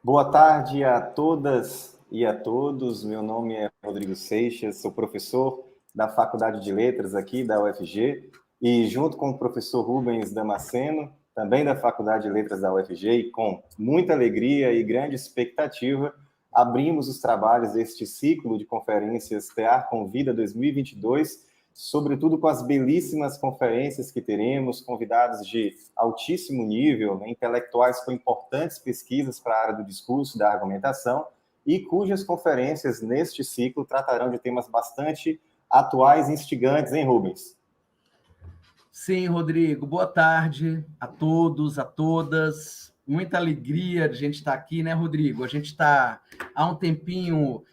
Boa tarde a todas e a todos. Meu nome é Rodrigo Seixas, sou professor da Faculdade de Letras aqui da UFG e junto com o professor Rubens Damasceno, também da Faculdade de Letras da UFG, e com muita alegria e grande expectativa, abrimos os trabalhos deste ciclo de conferências TEAR Convida 2022, sobretudo com as belíssimas conferências que teremos, convidados de altíssimo nível, né, intelectuais com importantes pesquisas para a área do discurso, da argumentação, e cujas conferências neste ciclo tratarão de temas bastante atuais e instigantes, hein, Rubens? Sim, Rodrigo. Boa tarde a todos, a todas. Muita alegria de a gente estar aqui, né, Rodrigo? A gente está há um tempinho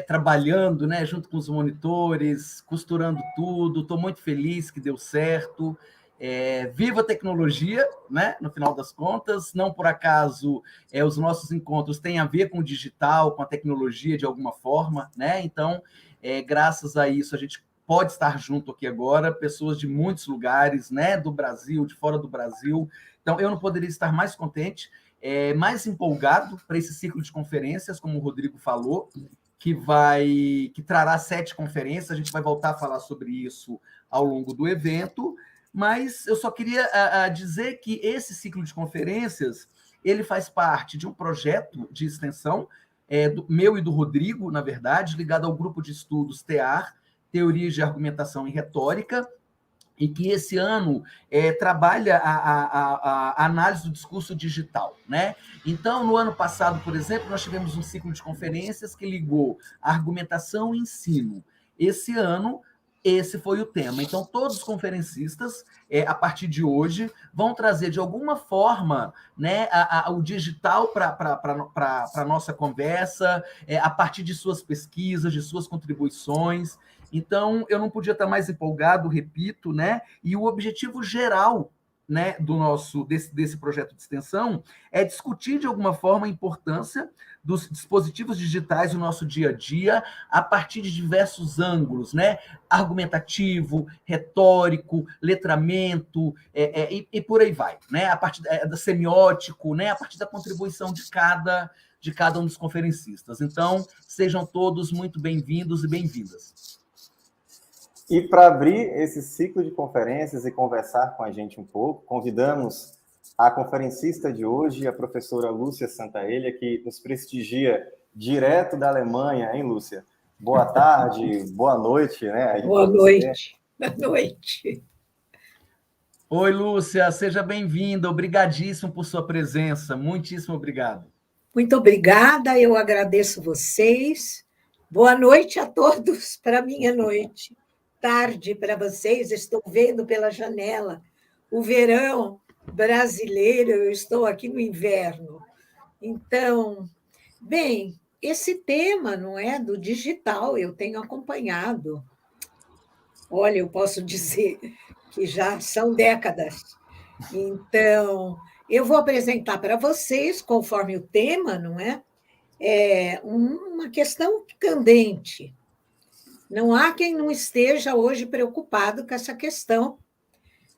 trabalhando, né, junto com os monitores, costurando tudo. Estou muito feliz que deu certo. Viva a tecnologia, né? No final das contas, não por acaso os nossos encontros têm a ver com o digital, com a tecnologia de alguma forma, né? Então, graças a isso, a gente pode estar junto aqui agora, pessoas de muitos lugares, né? Do Brasil, de fora do Brasil. Então, eu não poderia estar mais contente, mais empolgado para esse ciclo de conferências, como o Rodrigo falou, que trará 7 conferências. A gente vai voltar a falar sobre isso ao longo do evento. Mas eu só queria dizer que esse ciclo de conferências ele faz parte de um projeto de extensão meu e do Rodrigo, na verdade, ligado ao grupo de estudos TEAR, Teorias de Argumentação e Retórica, e que esse ano trabalha a análise do discurso digital, né? Então, no ano passado, por exemplo, nós tivemos um ciclo de conferências que ligou argumentação e ensino. Esse ano, esse foi o tema. Então, todos os conferencistas, a partir de hoje, vão trazer, de alguma forma, né, o digital para a nossa conversa, a partir de suas pesquisas, de suas contribuições. Então, eu não podia estar mais empolgado, repito, né? E o objetivo geral, né, desse projeto de extensão é discutir, de alguma forma, a importância dos dispositivos digitais no nosso dia a dia, a partir de diversos ângulos, né? Argumentativo, retórico, letramento, e por aí vai, né? A partir do semiótico, né? A partir da contribuição de cada um dos conferencistas. Então, sejam todos muito bem-vindos e bem-vindas. E para abrir esse ciclo de conferências e conversar com a gente um pouco, convidamos a conferencista de hoje, a professora Lúcia Santaella, que nos prestigia direto da Alemanha, hein, Lúcia? Boa tarde, boa noite, né? Boa noite, boa noite. Oi, Lúcia, seja bem-vinda, obrigadíssimo por sua presença, muitíssimo obrigado. Muito obrigada, eu agradeço vocês. Boa noite a todos, para minha noite. Tarde para vocês, estou vendo pela janela o verão brasileiro, eu estou aqui no inverno. Então, bem, esse tema, não é, do digital, eu tenho acompanhado. Olha, eu posso dizer que já são décadas. Então, eu vou apresentar para vocês, conforme o tema, não é? Uma questão candente. Não há quem não esteja hoje preocupado com essa questão,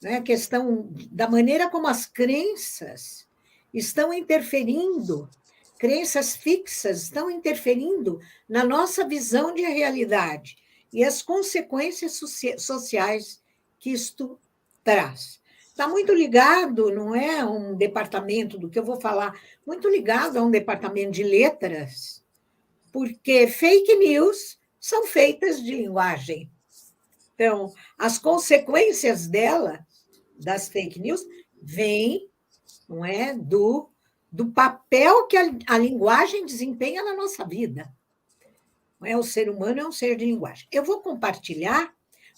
né? A questão da maneira como as crenças estão interferindo, crenças fixas estão interferindo na nossa visão de realidade e as consequências sociais que isto traz. Está muito ligado, não é um departamento do que eu vou falar, muito ligado a um departamento de letras, porque fake news são feitas de linguagem. Então, as consequências das fake news, vêm, não é, do papel que a linguagem desempenha na nossa vida. Não é? O ser humano é um ser de linguagem. Eu vou compartilhar,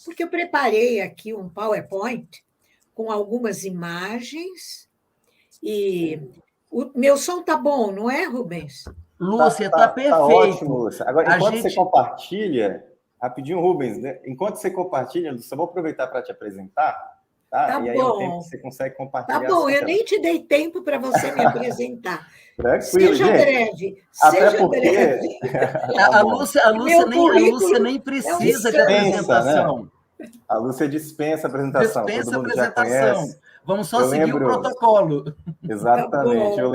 porque eu preparei aqui um PowerPoint com algumas imagens, e o meu som está bom, não é, Rubens? Lúcia, está perfeito. Tá ótimo, Lúcia. Agora, enquanto você compartilha, rapidinho, Rubens, né? Enquanto você compartilha, Lúcia, eu vou aproveitar para te apresentar, tá? E aí bom. é o tempo que você consegue compartilhar. Tá bom, eu nem te dei tempo para você me apresentar. Tranquilo, seja gente. breve, Até seja porque... breve. A Lúcia nem precisa de apresentação. Né? A Lúcia dispensa a apresentação. Dispensa todo mundo apresentação. Já conhece. Vamos só seguir o protocolo. Exatamente. Tá, eu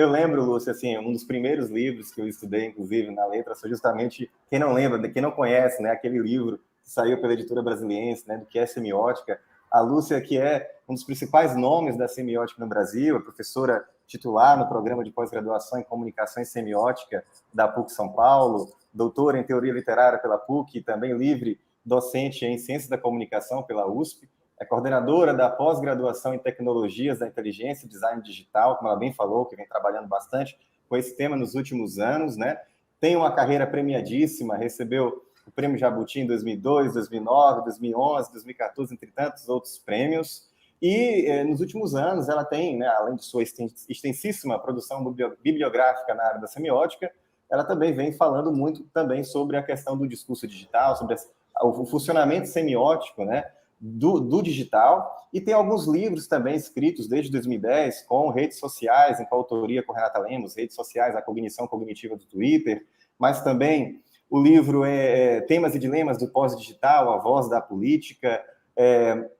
lembro, Lúcia, assim, um dos primeiros livros que eu estudei, inclusive, na letra, foi justamente, quem não lembra, quem não conhece, né, aquele livro que saiu pela editora Brasiliense, né, do que é semiótica. A Lúcia, que é um dos principais nomes da semiótica no Brasil, é professora titular no programa de pós-graduação em comunicação e semiótica da PUC São Paulo, doutora em teoria literária pela PUC, e também livre docente em ciências da comunicação pela USP. É coordenadora da pós-graduação em tecnologias da inteligência e design digital, como ela bem falou, que vem trabalhando bastante com esse tema nos últimos anos, né? Tem uma carreira premiadíssima, recebeu o Prêmio Jabuti em 2002, 2009, 2011, 2014, entre tantos outros prêmios. E nos últimos anos ela tem, né, além de sua extensíssima produção bibliográfica na área da semiótica, ela também vem falando muito também sobre a questão do discurso digital, sobre o funcionamento semiótico, né, do digital, e tem alguns livros também escritos desde 2010 com redes sociais, em coautoria com Renata Lemos, redes sociais, a cognição cognitiva do Twitter, mas também o livro Temas e Dilemas do Pós-Digital, A Voz da Política,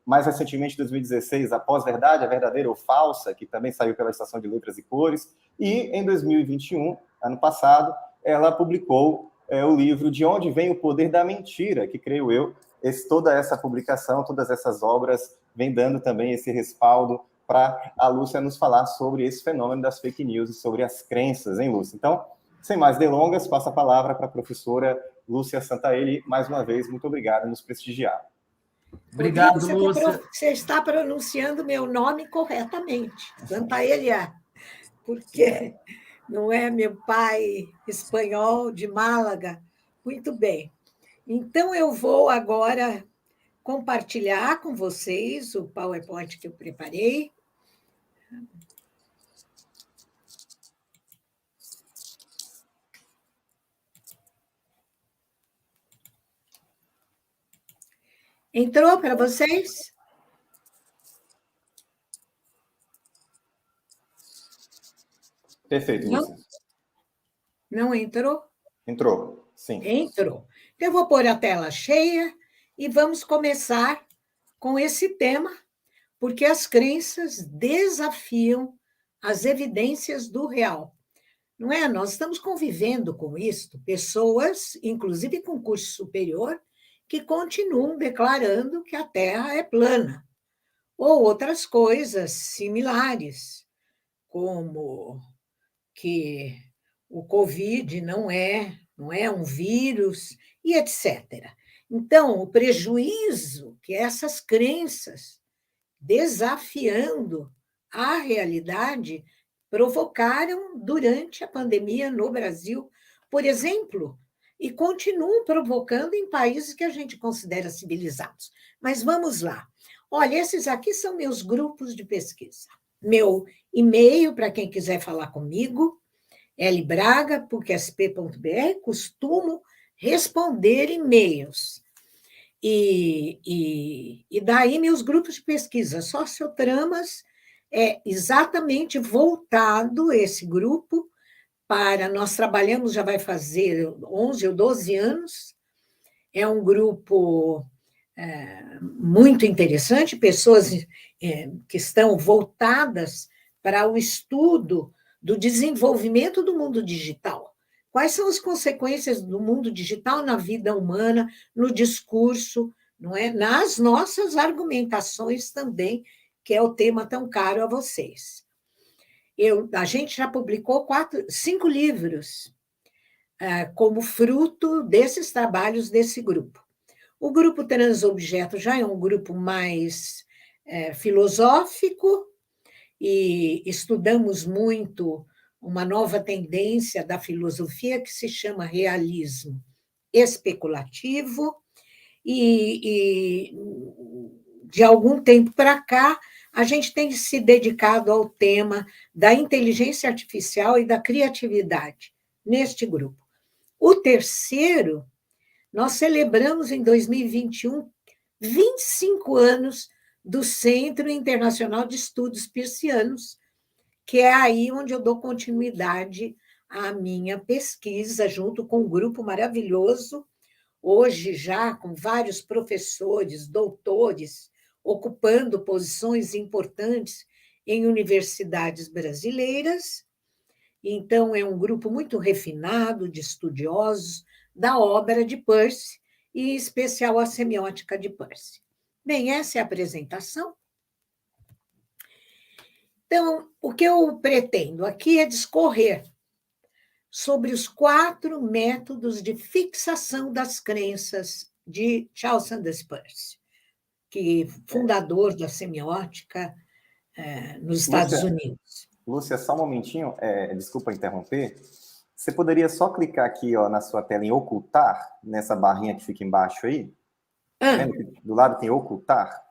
mais recentemente, em 2016, A Pós-Verdade, a Verdadeira ou Falsa, que também saiu pela Estação de Letras e Cores, e em 2021, ano passado, ela publicou o livro De Onde Vem o Poder da Mentira, que, creio eu, toda essa publicação, todas essas obras, vem dando também esse respaldo para a Lúcia nos falar sobre esse fenômeno das fake news e sobre as crenças, hein, Lúcia? Então, sem mais delongas, passo a palavra para a professora Lúcia Santaelli. Mais uma vez, muito obrigado por nos prestigiar. Obrigado, Lúcia. Você está pronunciando meu nome corretamente, Santaelli, porque não é meu pai espanhol de Málaga. Muito bem. Então, eu vou agora compartilhar com vocês o PowerPoint que eu preparei. Entrou para vocês? Perfeito, Lúcia. Não entrou? Entrou, sim. Entrou. Então, eu vou pôr a tela cheia e vamos começar com esse tema, porque as crenças desafiam as evidências do real. Não é? Nós estamos convivendo com isso, pessoas, inclusive com curso superior, que continuam declarando que a Terra é plana, ou outras coisas similares, como que o Covid não é um vírus, e etc. Então, o prejuízo que essas crenças, desafiando a realidade, provocaram durante a pandemia no Brasil, por exemplo, e continuam provocando em países que a gente considera civilizados. Mas vamos lá. Olha, esses aqui são meus grupos de pesquisa. Meu e-mail, para quem quiser falar comigo, lbraga.pucsp.br, costumo responder e-mails. E daí meus grupos de pesquisa, Sociotramas, é exatamente voltado esse grupo para... Nós trabalhamos, já vai fazer 11 ou 12 anos, é um grupo muito interessante, pessoas que estão voltadas para o estudo do desenvolvimento do mundo digital. Quais são as consequências do mundo digital na vida humana, no discurso, não é? Nas nossas argumentações também, que é o tema tão caro a vocês. A gente já publicou 5 livros como fruto desses trabalhos desse grupo. O grupo Transobjeto já é um grupo mais filosófico, e estudamos muito uma nova tendência da filosofia que se chama realismo especulativo, e de algum tempo para cá, a gente tem se dedicado ao tema da inteligência artificial e da criatividade neste grupo. O terceiro, nós celebramos em 2021 25 anos do Centro Internacional de Estudos Peircianos, que é aí onde eu dou continuidade à minha pesquisa, junto com um grupo maravilhoso, hoje já com vários professores, doutores, ocupando posições importantes em universidades brasileiras. Então, é um grupo muito refinado de estudiosos da obra de Peirce, e em especial a semiótica de Peirce. Bem, essa é a apresentação. Então, o que eu pretendo aqui é discorrer sobre os 4 métodos de fixação das crenças de Charles Sanders Peirce, que fundador da semiótica nos Estados Unidos. Lúcia, só um momentinho, desculpa interromper. Você poderia só clicar aqui, ó, na sua tela em ocultar, nessa barrinha que fica embaixo aí? Vendo que do lado tem ocultar?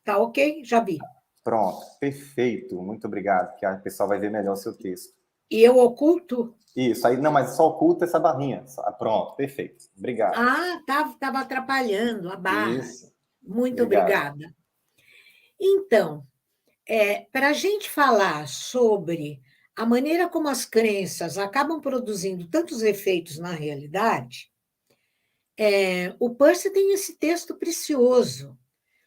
Tá ok, já vi. Pronto, perfeito. Muito obrigado, que o pessoal vai ver melhor o seu texto. E eu oculto? Isso, aí não, mas só oculta essa barrinha. Pronto, perfeito. Obrigado. Ah, estava atrapalhando a barra. Isso. Muito Obrigado. obrigada. Então, para a gente falar sobre a maneira como as crenças acabam produzindo tantos efeitos na realidade, o Peirce tem esse texto precioso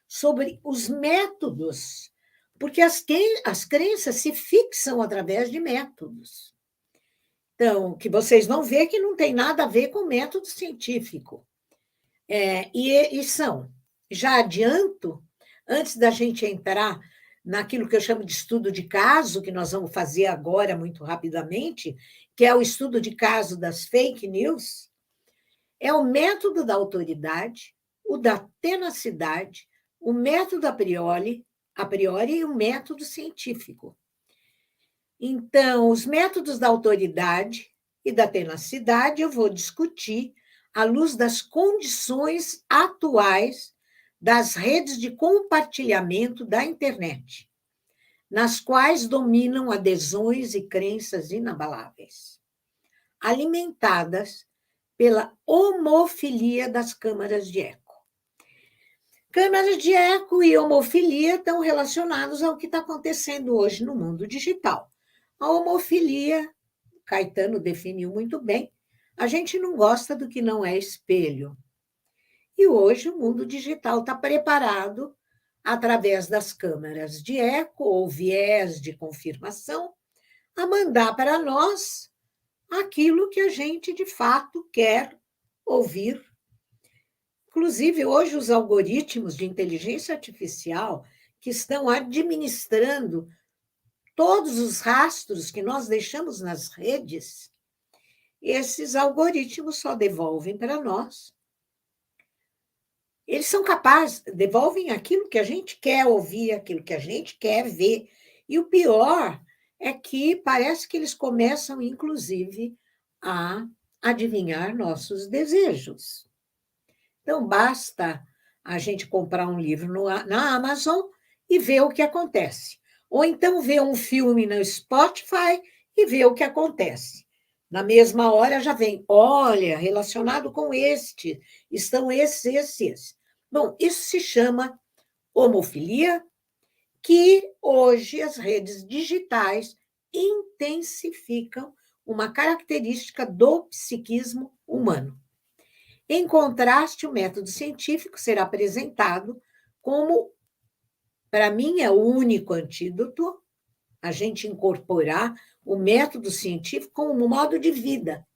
sobre os métodos, porque as crenças se fixam através de métodos. Então, que vocês vão ver que não tem nada a ver com método científico. E são, já adianto, antes da gente entrar naquilo que eu chamo de estudo de caso, que nós vamos fazer agora muito rapidamente, que é o estudo de caso das fake news, é o método da autoridade, o da tenacidade, o método a priori e o método científico. Então, os métodos da autoridade e da tenacidade eu vou discutir à luz das condições atuais das redes de compartilhamento da internet, nas quais dominam adesões e crenças inabaláveis, alimentadas pela homofilia das câmaras de eco. Câmaras de eco e homofilia estão relacionados ao que está acontecendo hoje no mundo digital. A homofilia, Caetano definiu muito bem, a gente não gosta do que não é espelho. E hoje o mundo digital está preparado, através das câmaras de eco ou viés de confirmação, a mandar para nós aquilo que a gente, de fato, quer ouvir. Inclusive, hoje, os algoritmos de inteligência artificial que estão administrando todos os rastros que nós deixamos nas redes, esses algoritmos só devolvem para nós. Eles são capazes, devolvem aquilo que a gente quer ouvir, aquilo que a gente quer ver. E o pior é que parece que eles começam, inclusive, a adivinhar nossos desejos. Então, basta a gente comprar um livro na Amazon e ver o que acontece. Ou então ver um filme no Spotify e ver o que acontece. Na mesma hora já vem, olha, relacionado com estão esses. Bom, isso se chama homofilia, que hoje as redes digitais intensificam uma característica do psiquismo humano. Em contraste, o método científico será apresentado como, para mim, é o único antídoto, a gente incorporar o método científico como um modo de vida.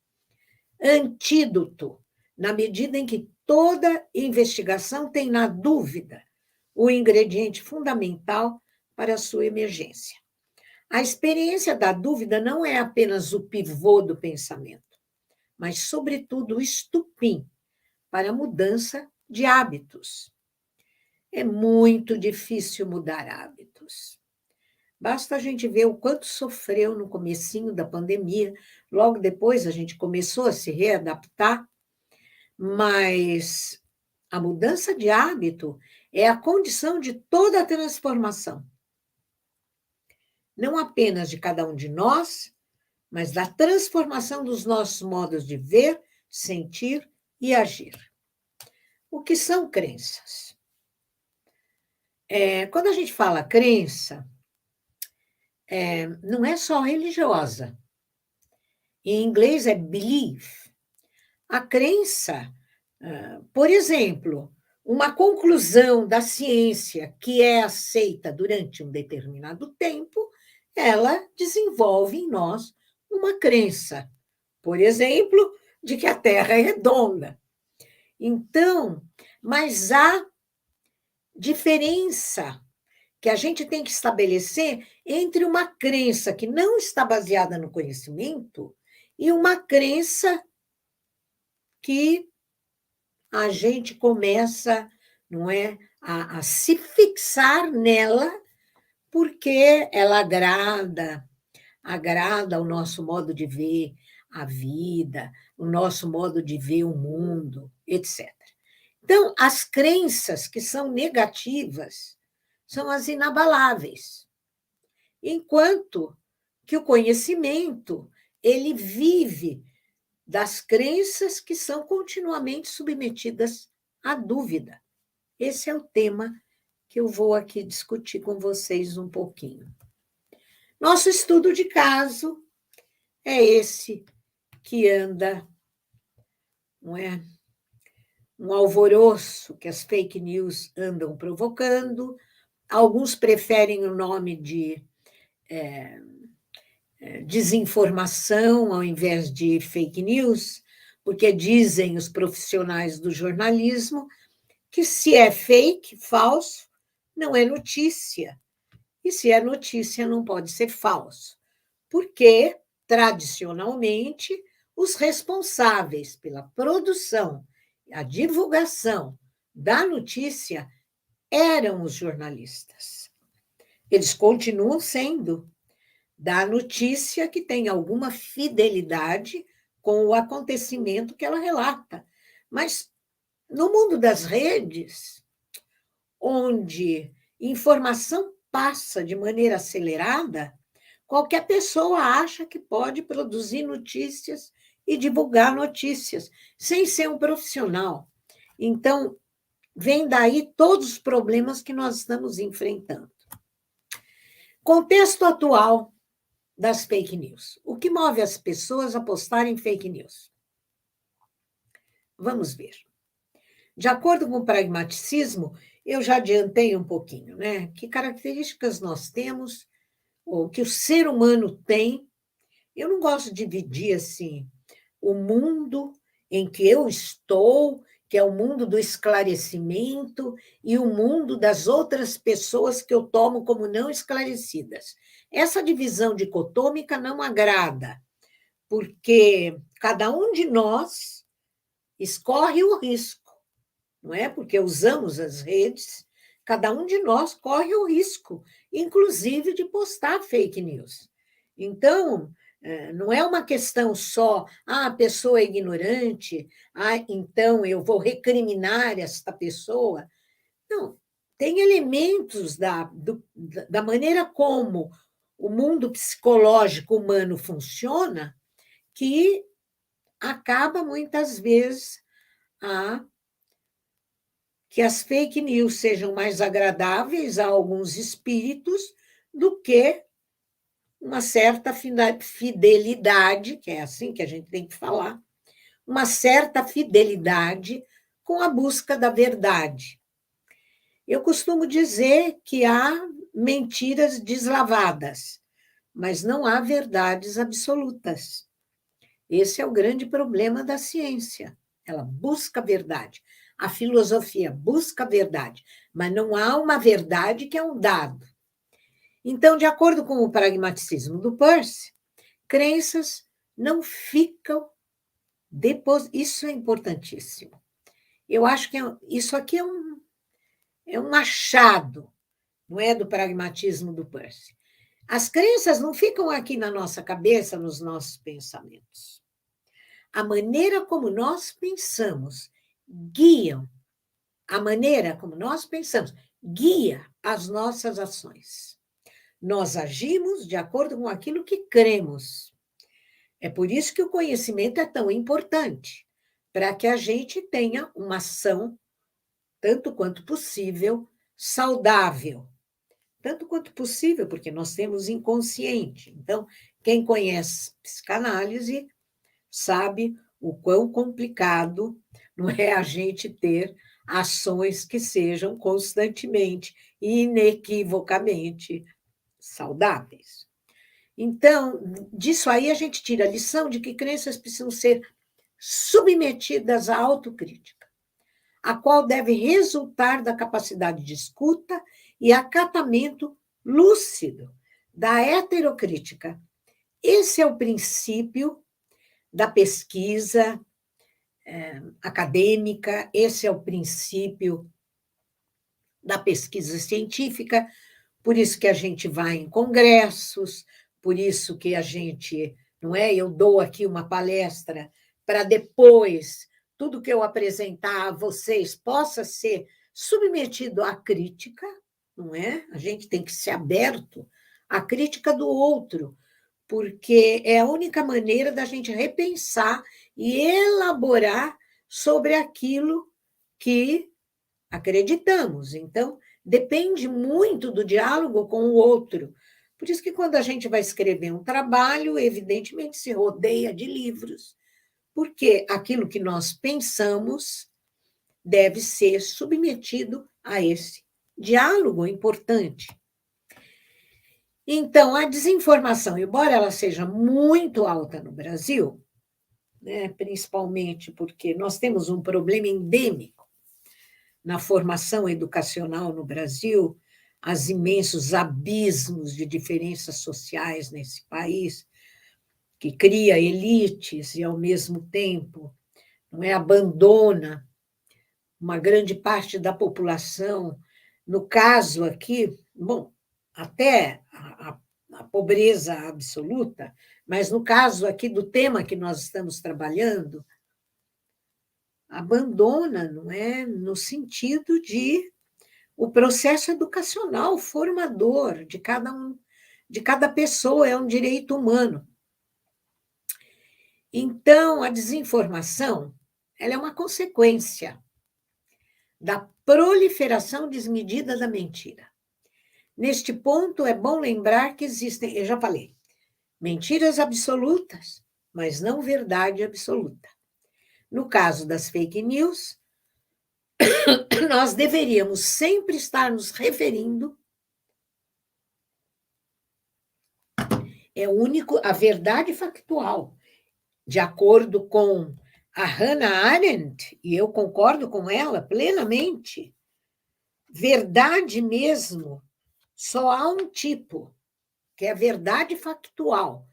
Antídoto, na medida em que toda investigação tem na dúvida o ingrediente fundamental para a sua emergência. A experiência da dúvida não é apenas o pivô do pensamento, mas, sobretudo, o estupim para a mudança de hábitos. É muito difícil mudar hábitos. Basta a gente ver o quanto sofreu no comecinho da pandemia, logo depois a gente começou a se readaptar, mas a mudança de hábito é a condição de toda a transformação. Não apenas de cada um de nós, mas da transformação dos nossos modos de ver, sentir e agir. O que são crenças? Quando a gente fala crença, não é só religiosa. Em inglês é belief. A crença, por exemplo, uma conclusão da ciência que é aceita durante um determinado tempo, ela desenvolve em nós uma crença, por exemplo, de que a Terra é redonda. Então, mas há diferença que a gente tem que estabelecer entre uma crença que não está baseada no conhecimento e uma crença que a gente começa, não é, a se fixar nela porque ela agrada o nosso modo de ver a vida, o nosso modo de ver o mundo, etc. Então, as crenças que são negativas são as inabaláveis, enquanto que o conhecimento ele vive das crenças que são continuamente submetidas à dúvida. Esse é o tema que eu vou aqui discutir com vocês um pouquinho. Nosso estudo de caso é esse que anda, não é? Um alvoroço que as fake news andam provocando. Alguns preferem o nome de desinformação ao invés de fake news, porque dizem os profissionais do jornalismo que se é fake, falso, não é notícia. E se é notícia, não pode ser falso. Porque, tradicionalmente, os responsáveis pela produção, a divulgação da notícia eram os jornalistas. Eles continuam sendo da notícia que tem alguma fidelidade com o acontecimento que ela relata. Mas no mundo das redes, onde informação passa de maneira acelerada, qualquer pessoa acha que pode produzir notícias e divulgar notícias, sem ser um profissional. Então, vem daí todos os problemas que nós estamos enfrentando. Contexto atual das fake news. O que move as pessoas a postarem fake news? Vamos ver. De acordo com o pragmaticismo, eu já adiantei um pouquinho, né? Que características nós temos, ou que o ser humano tem. Eu não gosto de dividir assim o mundo em que eu estou, que é o mundo do esclarecimento, e o mundo das outras pessoas que eu tomo como não esclarecidas. Essa divisão dicotômica não agrada, porque cada um de nós escorre o risco, não é? Porque usamos as redes, cada um de nós corre o risco, inclusive de postar fake news. Então, não é uma questão só, a pessoa é ignorante, então eu vou recriminar esta pessoa. Não, tem elementos da maneira como o mundo psicológico humano funciona que acaba, muitas vezes, que as fake news sejam mais agradáveis a alguns espíritos do que uma certa fidelidade, que é assim que a gente tem que falar, uma certa fidelidade com a busca da verdade. Eu costumo dizer que há mentiras deslavadas, mas não há verdades absolutas. Esse é o grande problema da ciência. Ela busca a verdade. A filosofia busca a verdade, mas não há uma verdade que é um dado. Então, de acordo com o pragmaticismo do Peirce, crenças não ficam depois. Isso é importantíssimo. Eu acho que isso aqui é um achado, não é, do pragmatismo do Peirce. As crenças não ficam aqui na nossa cabeça, nos nossos pensamentos. A maneira como nós pensamos guiam, a maneira como nós pensamos guia as nossas ações. Nós agimos de acordo com aquilo que cremos. É por isso que o conhecimento é tão importante, para que a gente tenha uma ação, tanto quanto possível, saudável. Tanto quanto possível, porque nós temos inconsciente. Então, quem conhece psicanálise sabe o quão complicado não é a gente ter ações que sejam constantemente e inequivocamente saudáveis. Então, disso aí a gente tira a lição de que crenças precisam ser submetidas à autocrítica, a qual deve resultar da capacidade de escuta e acatamento lúcido da heterocrítica. Esse é o princípio da pesquisa acadêmica, esse é o princípio da pesquisa científica, por isso que a gente vai em congressos, por isso que a gente, não é? Eu dou aqui uma palestra para depois tudo que eu apresentar a vocês possa ser submetido à crítica, não é? A gente tem que ser aberto à crítica do outro, porque é a única maneira da gente repensar e elaborar sobre aquilo que acreditamos. Então, depende muito do diálogo com o outro. Por isso que quando a gente vai escrever um trabalho, evidentemente se rodeia de livros, porque aquilo que nós pensamos deve ser submetido a esse diálogo importante. Então, a desinformação, embora ela seja muito alta no Brasil, né, principalmente porque nós temos um problema endêmico na formação educacional no Brasil, os imensos abismos de diferenças sociais nesse país, que cria elites e, ao mesmo tempo, não é, abandona uma grande parte da população. No caso aqui, bom, até a pobreza absoluta, mas no caso aqui do tema que nós estamos trabalhando, abandona, não é, no sentido de o processo educacional formador de cada um, de cada pessoa, é um direito humano. Então, a desinformação, ela é uma consequência da proliferação desmedida da mentira. Neste ponto, é bom lembrar que existem, eu já falei, mentiras absolutas, mas não verdade absoluta. No caso das fake news, nós deveríamos sempre estar nos referindo a verdade factual, de acordo com a Hannah Arendt, e eu concordo com ela plenamente, verdade mesmo, só há um tipo, que é a verdade factual.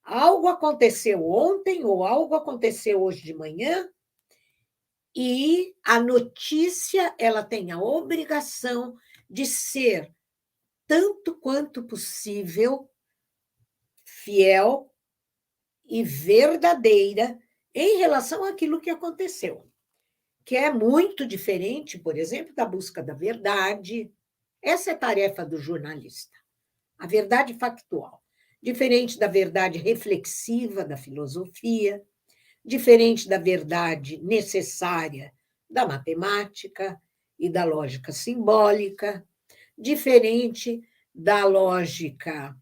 Algo aconteceu ontem ou algo aconteceu hoje de manhã e a notícia ela tem a obrigação de ser tanto quanto possível fiel e verdadeira em relação àquilo que aconteceu, que é muito diferente, por exemplo, da busca da verdade. Essa é a tarefa do jornalista, a verdade factual, diferente da verdade reflexiva da filosofia, diferente da verdade necessária da matemática e da lógica simbólica, diferente da lógica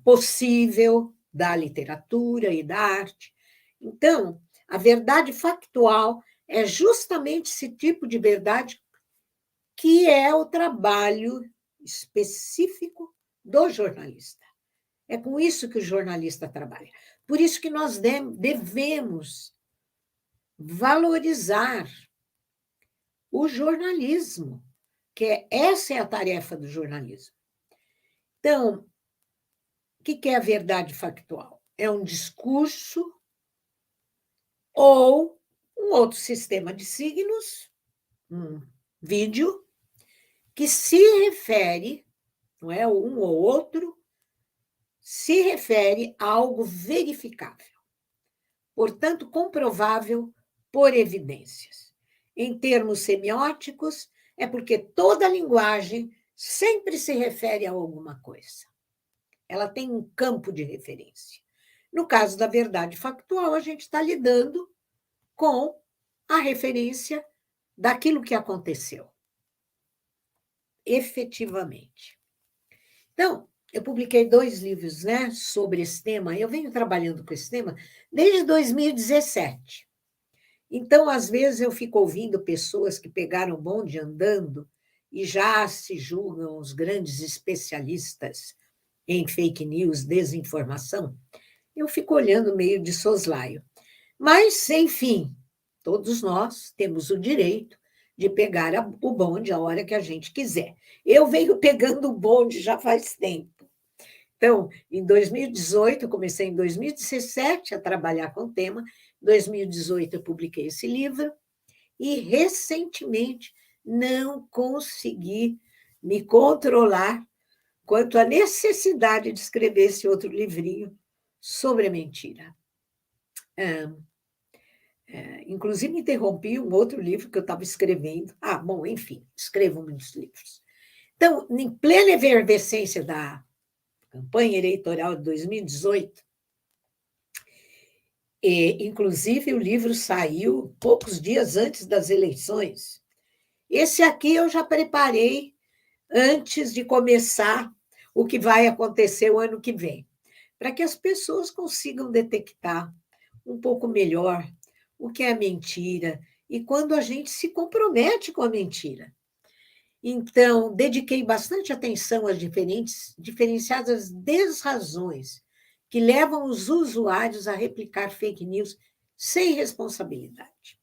possível da literatura e da arte. Então, a verdade factual é justamente esse tipo de verdade que é o trabalho específico do jornalista. É com isso que o jornalista trabalha. Por isso que nós devemos valorizar o jornalismo, que essa é a tarefa do jornalismo. Então, o que é a verdade factual? É um discurso ou um outro sistema de signos, um vídeo, que se refere, não é um ou outro, se refere a algo verificável, portanto, comprovável por evidências. Em termos semióticos, é porque toda linguagem sempre se refere a alguma coisa. Ela tem um campo de referência. No caso da verdade factual, a gente está lidando com a referência daquilo que aconteceu, efetivamente. Então, eu publiquei 2 livros, né, sobre esse tema. Eu venho trabalhando com esse tema desde 2017. Então, às vezes, eu fico ouvindo pessoas que pegaram o bonde andando e já se julgam os grandes especialistas em fake news, desinformação. Eu fico olhando meio de soslaio. Mas, enfim, todos nós temos o direito de pegar o bonde a hora que a gente quiser. Eu venho pegando o bonde já faz tempo. Então, em 2018, eu comecei em 2017 a trabalhar com o tema. Em 2018, eu publiquei esse livro e, recentemente, não consegui me controlar quanto à necessidade de escrever esse outro livrinho sobre a mentira. Inclusive, interrompi um outro livro que eu estava escrevendo. Bom, enfim, escrevo muitos livros. Então, em plena efervescência da campanha eleitoral de 2018, inclusive o livro saiu poucos dias antes das eleições. Esse aqui eu já preparei antes de começar o que vai acontecer o ano que vem, para que as pessoas consigam detectar um pouco melhor o que é mentira e quando a gente se compromete com a mentira. Então, dediquei bastante atenção às diferenciadas desrazões que levam os usuários a replicar fake news sem responsabilidade.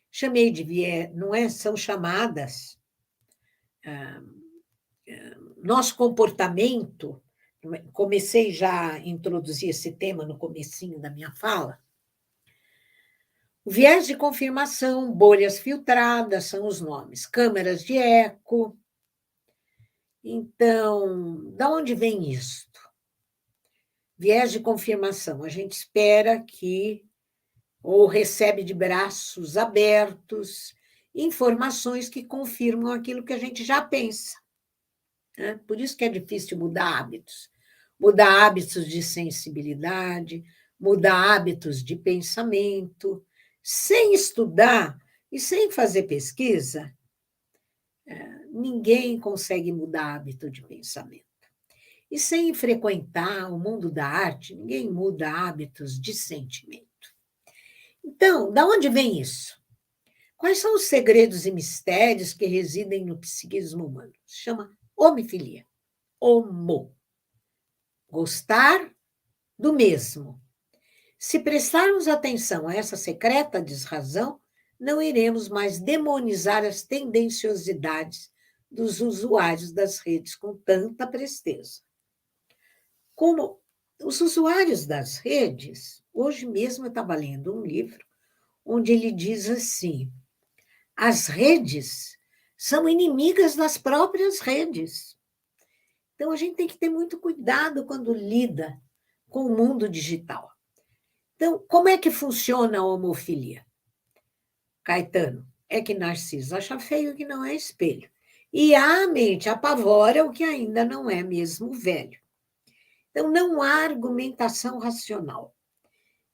Chamei de viés, não é? São chamadas. Nosso comportamento, comecei já a introduzir esse tema no comecinho da minha fala. O viés de confirmação, bolhas filtradas são os nomes, câmeras de eco. Então, de onde vem isto? Viés de confirmação, a gente espera que, ou recebe de braços abertos, informações que confirmam aquilo que a gente já pensa. Né? Por isso que é difícil mudar hábitos. Mudar hábitos de sensibilidade, mudar hábitos de pensamento. Sem estudar e sem fazer pesquisa, ninguém consegue mudar hábito de pensamento. E sem frequentar o mundo da arte, ninguém muda hábitos de sentimento. Então, de onde vem isso? Quais são os segredos e mistérios que residem no psiquismo humano? Se chama homofilia. Homo. Gostar do mesmo. Se prestarmos atenção a essa secreta desrazão, não iremos mais demonizar as tendenciosidades dos usuários das redes com tanta presteza. Como os usuários das redes, hoje mesmo eu estava lendo um livro onde ele diz assim: as redes são inimigas das próprias redes. Então, a gente tem que ter muito cuidado quando lida com o mundo digital. Então, como é que funciona a homofilia? Caetano, é que Narciso acha feio que não é espelho. E a mente apavora o que ainda não é mesmo velho. Então, não há argumentação racional,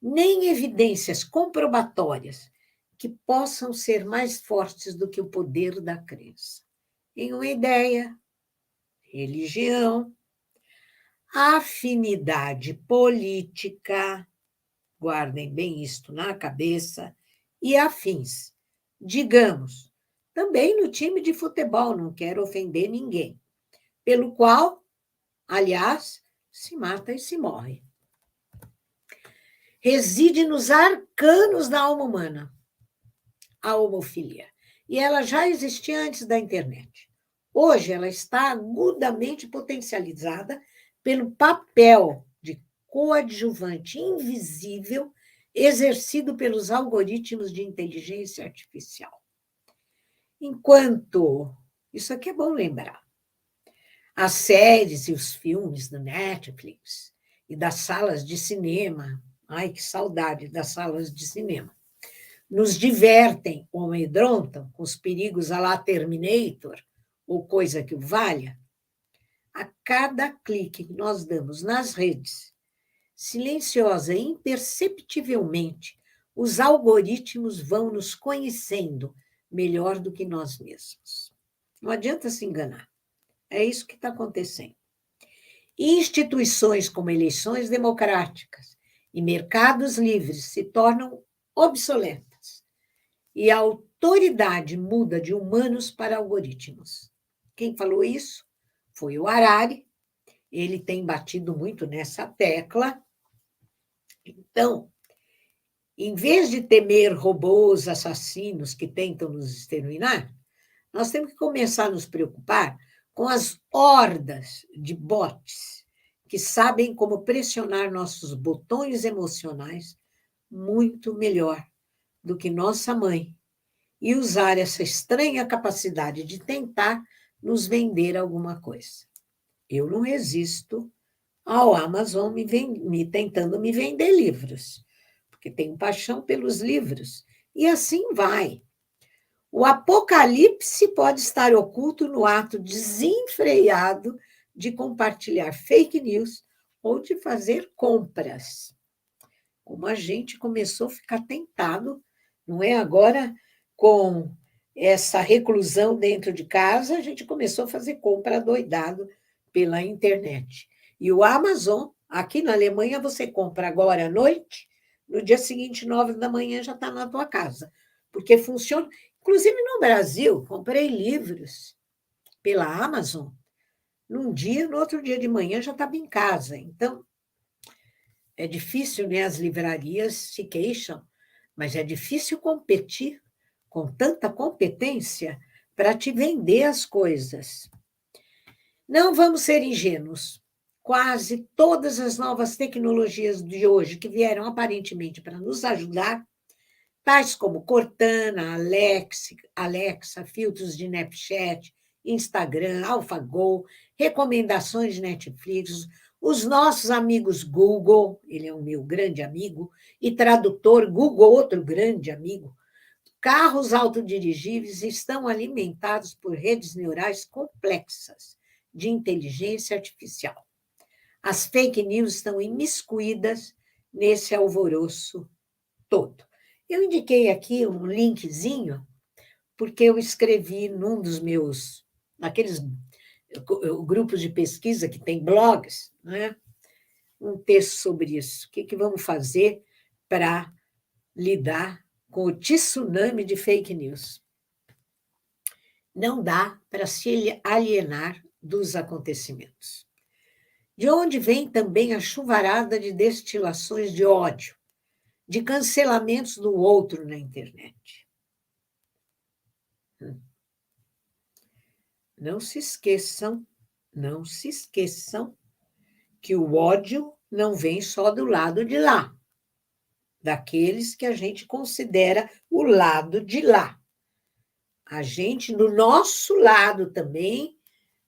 nem evidências comprobatórias que possam ser mais fortes do que o poder da crença em uma ideia, religião, afinidade política, guardem bem isto na cabeça, e afins. Digamos, também no time de futebol, não quero ofender ninguém, pelo qual, aliás, se mata e se morre. Reside nos arcanos da alma humana, a homofilia. E ela já existia antes da internet. Hoje ela está agudamente potencializada pelo papel de coadjuvante invisível exercido pelos algoritmos de inteligência artificial. Enquanto, isso aqui é bom lembrar, as séries e os filmes do Netflix e das salas de cinema, ai, que saudade das salas de cinema, nos divertem ou amedrontam com os perigos à la Terminator ou coisa que o valha, a cada clique que nós damos nas redes, silenciosa e imperceptivelmente, os algoritmos vão nos conhecendo melhor do que nós mesmos. Não adianta se enganar. É isso que está acontecendo. Instituições como eleições democráticas e mercados livres se tornam obsoletas, e a autoridade muda de humanos para algoritmos. Quem falou isso foi o Harari. Ele tem batido muito nessa tecla. Então, em vez de temer robôs assassinos que tentam nos exterminar, nós temos que começar a nos preocupar com as hordas de bots que sabem como pressionar nossos botões emocionais muito melhor do que nossa mãe e usar essa estranha capacidade de tentar nos vender alguma coisa. Eu não resisto ao Amazon tentando me vender livros, porque tenho paixão pelos livros, e assim vai. O apocalipse pode estar oculto no ato desenfreado de compartilhar fake news ou de fazer compras. Como a gente começou a ficar tentado, não é? Agora, com essa reclusão dentro de casa, a gente começou a fazer compra doidado pela internet. E o Amazon, aqui na Alemanha, você compra agora à noite, no dia seguinte, 9 da manhã, já está na tua casa. Porque funciona. Inclusive, no Brasil, comprei livros pela Amazon. Num dia, no outro dia de manhã, já estava em casa. Então, é difícil, né? As livrarias se queixam, mas é difícil competir com tanta competência para te vender as coisas. Não vamos ser ingênuos. Quase todas as novas tecnologias de hoje que vieram aparentemente para nos ajudar, tais como Cortana, Alexa, filtros de Snapchat, Instagram, AlphaGo, recomendações de Netflix, os nossos amigos Google, ele é o meu grande amigo, e tradutor Google, outro grande amigo, carros autodirigíveis estão alimentados por redes neurais complexas de inteligência artificial. As fake news estão imiscuídas nesse alvoroço todo. Eu indiquei aqui um linkzinho, porque eu escrevi num dos meus, naqueles grupos de pesquisa que tem blogs, né, um texto sobre isso. O que vamos fazer para lidar com o tsunami de fake news? Não dá para se alienar dos acontecimentos. De onde vem também a chuvarada de destilações de ódio, de cancelamentos do outro na internet? Não se esqueçam que o ódio não vem só do lado de lá, daqueles que a gente considera o lado de lá. A gente, do nosso lado também,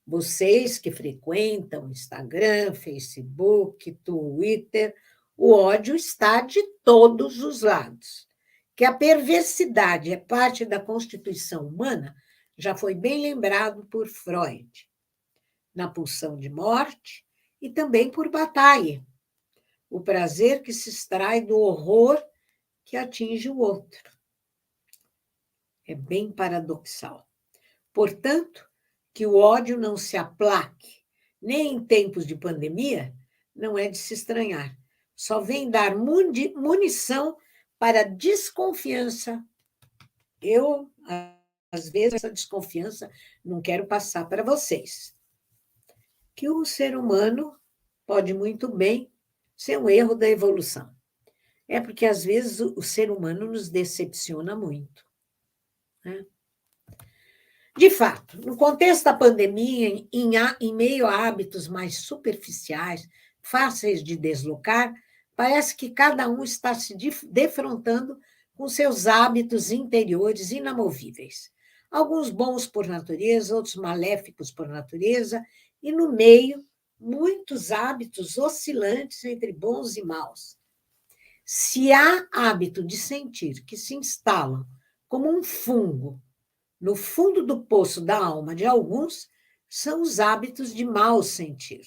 vocês que frequentam Instagram, Facebook, Twitter, o ódio está de todos os lados. Que a perversidade é parte da constituição humana, já foi bem lembrado por Freud, na pulsão de morte e também por Bataille, o prazer que se extrai do horror que atinge o outro. É bem paradoxal. Portanto, que o ódio não se aplaque, nem em tempos de pandemia, não é de se estranhar. Só vem dar munição para a desconfiança. Eu, às vezes, essa desconfiança não quero passar para vocês. Que o ser humano pode muito bem ser um erro da evolução. É porque, às vezes, o ser humano nos decepciona muito, né? De fato, no contexto da pandemia, em meio a hábitos mais superficiais, fáceis de deslocar, parece que cada um está se defrontando com seus hábitos interiores inamovíveis. Alguns bons por natureza, outros maléficos por natureza, e no meio, muitos hábitos oscilantes entre bons e maus. Se há hábito de sentir que se instalam como um fungo no fundo do poço da alma de alguns, são os hábitos de mal sentir.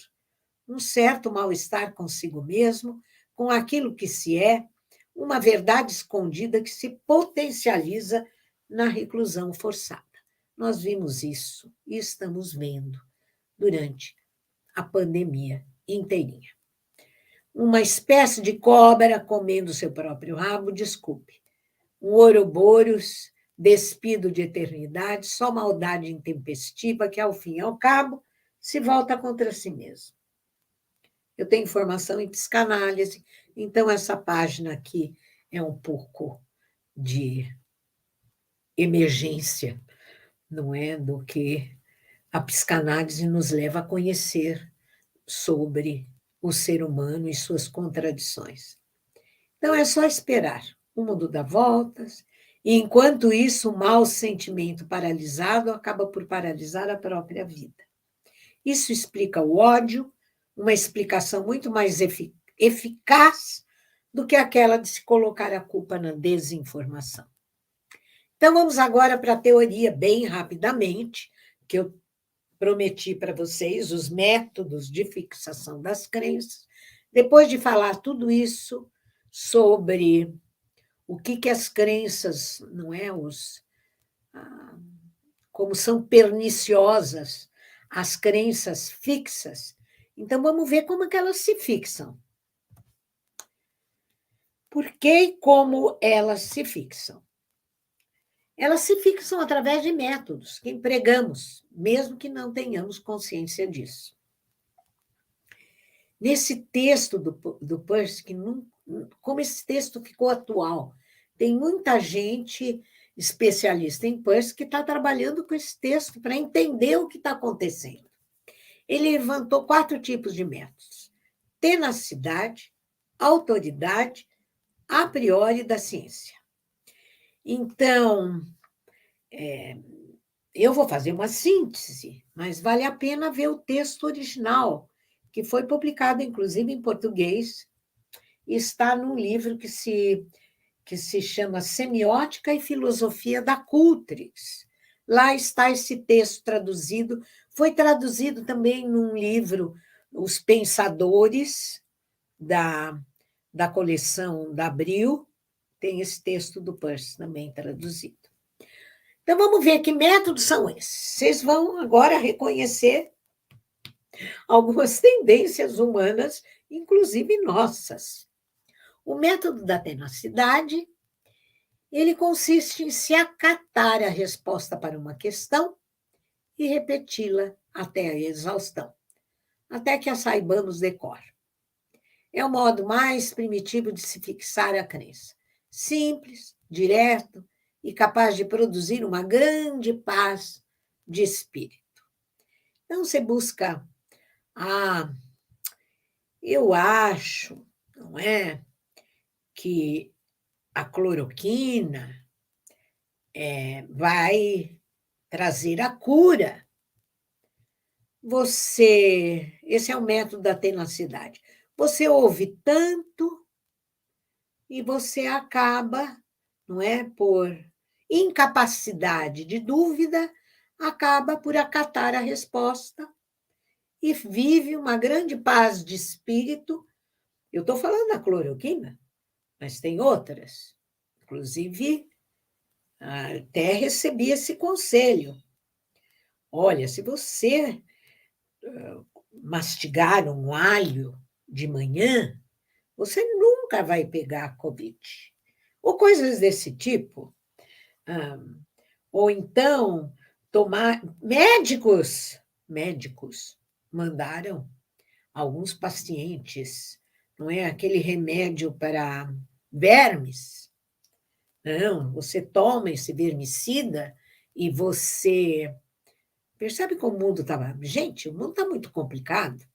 Um certo mal-estar consigo mesmo, com aquilo que se é, uma verdade escondida que se potencializa na reclusão forçada. Nós vimos isso e estamos vendo durante a pandemia inteirinha. Uma espécie de cobra comendo seu próprio rabo, desculpe, um Ouroboros despido de eternidade, só maldade intempestiva que, ao fim e ao cabo, se volta contra si mesmo. Eu tenho formação em psicanálise, então essa página aqui é um pouco de emergência, não é? Do que a psicanálise nos leva a conhecer sobre o ser humano e suas contradições. Então é só esperar. O mundo dá voltas, e enquanto isso, o mau sentimento paralisado acaba por paralisar a própria vida. Isso explica o ódio, uma explicação muito mais eficaz do que aquela de se colocar a culpa na desinformação. Então, vamos agora para a teoria, bem rapidamente, que eu prometi para vocês, os métodos de fixação das crenças. Depois de falar tudo isso sobre o que as crenças, não é, como são perniciosas as crenças fixas, então vamos ver como é que elas se fixam. Por que e como elas se fixam? Elas se fixam através de métodos que empregamos, mesmo que não tenhamos consciência disso. Nesse texto do Peirce, como esse texto ficou atual, tem muita gente especialista em Peirce que está trabalhando com esse texto para entender o que está acontecendo. Ele levantou 4 tipos de métodos: tenacidade, autoridade, a priori da ciência. Então, eu vou fazer uma síntese, mas vale a pena ver o texto original, que foi publicado, inclusive, em português, e está num livro que se chama Semiótica e Filosofia da Cultrix. Lá está esse texto traduzido. Foi traduzido também num livro, Os Pensadores, da coleção da Abril. Tem esse texto do Peirce também traduzido. Então, vamos ver que métodos são esses. Vocês vão agora reconhecer algumas tendências humanas, inclusive nossas. O método da tenacidade, ele consiste em se acatar a resposta para uma questão e repeti-la até a exaustão, até que a saibamos de cor. É o modo mais primitivo de se fixar a crença. Simples, direto e capaz de produzir uma grande paz de espírito. Então, você busca, eu acho, não é, que a cloroquina vai trazer a cura. Esse é o método da tenacidade. Você ouve tanto e você acaba, não é, por incapacidade de dúvida, acaba por acatar a resposta e vive uma grande paz de espírito. Eu estou falando da cloroquina, mas tem outras. Inclusive, até recebi esse conselho. Olha, se você mastigar um alho de manhã, você nunca vai pegar a Covid. Ou coisas desse tipo. Ou então, tomar... Médicos mandaram alguns pacientes, não é, aquele remédio para vermes. Não, você toma esse vermicida e você... Percebe como o mundo estava... Gente, o mundo está muito complicado.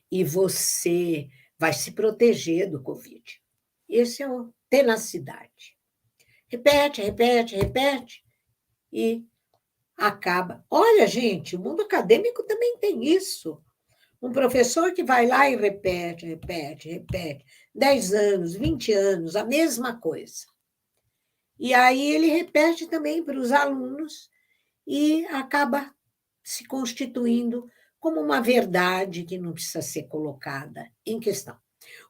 E você vai se proteger do Covid. Esse é o tenacidade. Repete, repete, repete e acaba. Olha, gente, o mundo acadêmico também tem isso. Um professor que vai lá e repete, repete, repete, 10 anos, 20 anos, a mesma coisa. E aí ele repete também para os alunos e acaba se constituindo como uma verdade que não precisa ser colocada em questão.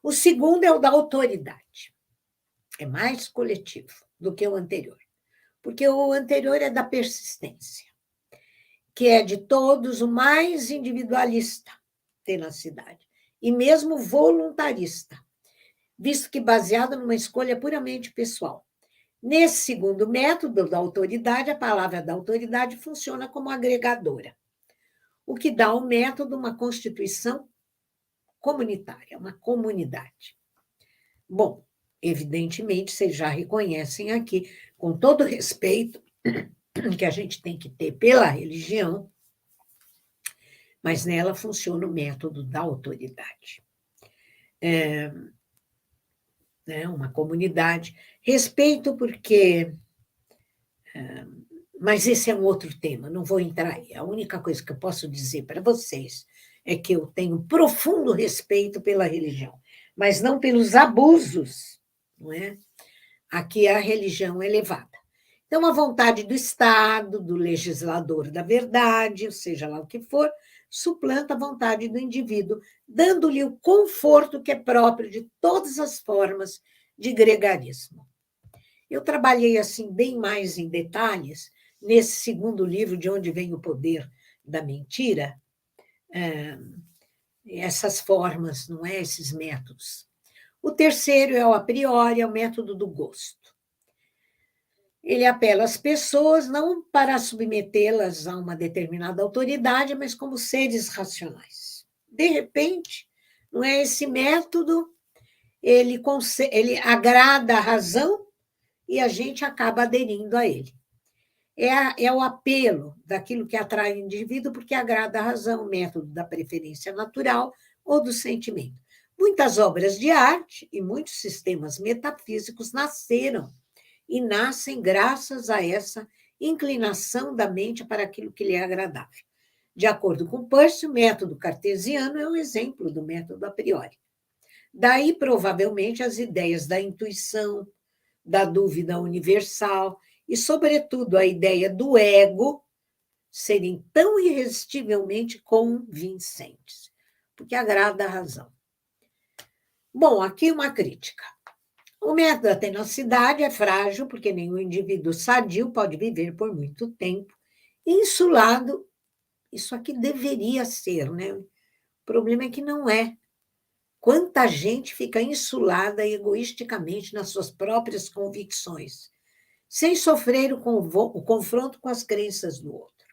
O segundo é o da autoridade. É mais coletivo do que o anterior, porque o anterior é da persistência, que é de todos o mais individualista, tenacidade, e mesmo voluntarista, visto que baseado numa escolha puramente pessoal. Nesse segundo método da autoridade, a palavra da autoridade funciona como agregadora, o que dá ao método uma constituição comunitária, uma comunidade. Bom, evidentemente, vocês já reconhecem aqui, com todo o respeito que a gente tem que ter pela religião, mas nela funciona o método da autoridade. Uma comunidade. Respeito porque... Mas esse é um outro tema, não vou entrar aí. A única coisa que eu posso dizer para vocês é que eu tenho profundo respeito pela religião, mas não pelos abusos, não é? Aqui a religião é levada. Então, a vontade do Estado, do legislador da verdade, seja lá o que for, suplanta a vontade do indivíduo, dando-lhe o conforto que é próprio de todas as formas de gregarismo. Eu trabalhei assim bem mais em detalhes nesse segundo livro, De Onde Vem o Poder da Mentira, essas formas, não é? Esses métodos. O terceiro é o a priori, é o método do gosto. Ele apela às pessoas não para submetê-las a uma determinada autoridade, mas como seres racionais. De repente, não é esse método, ele agrada a razão e a gente acaba aderindo a ele. É o apelo daquilo que atrai o indivíduo porque agrada a razão, o método da preferência natural ou do sentimento. Muitas obras de arte e muitos sistemas metafísicos nasceram e nascem graças a essa inclinação da mente para aquilo que lhe é agradável. De acordo com Peirce, o método cartesiano é um exemplo do método a priori. Daí, provavelmente, as ideias da intuição, da dúvida universal e, sobretudo, a ideia do ego serem tão irresistivelmente convincentes, porque agrada a razão. Bom, aqui uma crítica. O método da tenacidade é frágil, porque nenhum indivíduo sadio pode viver por muito tempo insulado. Isso aqui deveria ser, né? O problema é que não é. Quanta gente fica insulada egoisticamente nas suas próprias convicções, sem sofrer o confronto com as crenças do outro.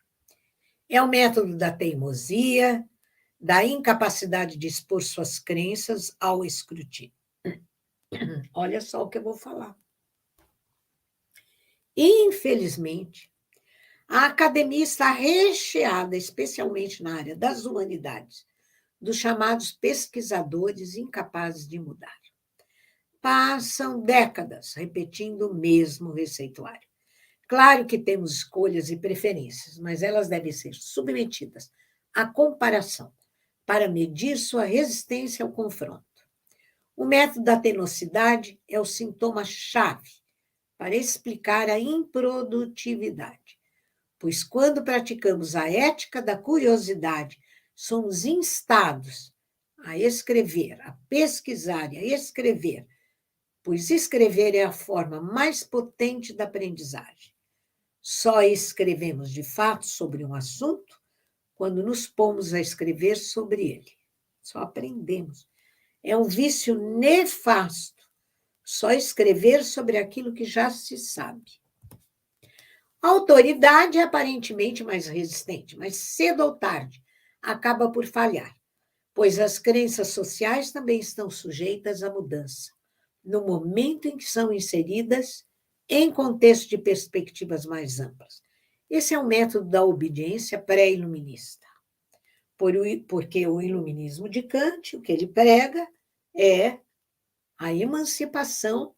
É o método da teimosia, da incapacidade de expor suas crenças ao escrutínio. Olha só o que eu vou falar. Infelizmente, a academia está recheada, especialmente na área das humanidades, dos chamados pesquisadores incapazes de mudar. Passam décadas repetindo o mesmo receituário. Claro que temos escolhas e preferências, mas elas devem ser submetidas à comparação para medir sua resistência ao confronto. O método da tenacidade é o sintoma-chave para explicar a improdutividade, pois quando praticamos a ética da curiosidade, somos instados a escrever, a pesquisar e a escrever, pois escrever é a forma mais potente da aprendizagem. Só escrevemos de fato sobre um assunto quando nos pomos a escrever sobre ele. Só aprendemos. É um vício nefasto só escrever sobre aquilo que já se sabe. A autoridade é aparentemente mais resistente, mas cedo ou tarde acaba por falhar, pois as crenças sociais também estão sujeitas à mudança, no momento em que são inseridas em contexto de perspectivas mais amplas. Esse é o método da obediência pré-iluminista, porque o iluminismo de Kant, o que ele prega, é a emancipação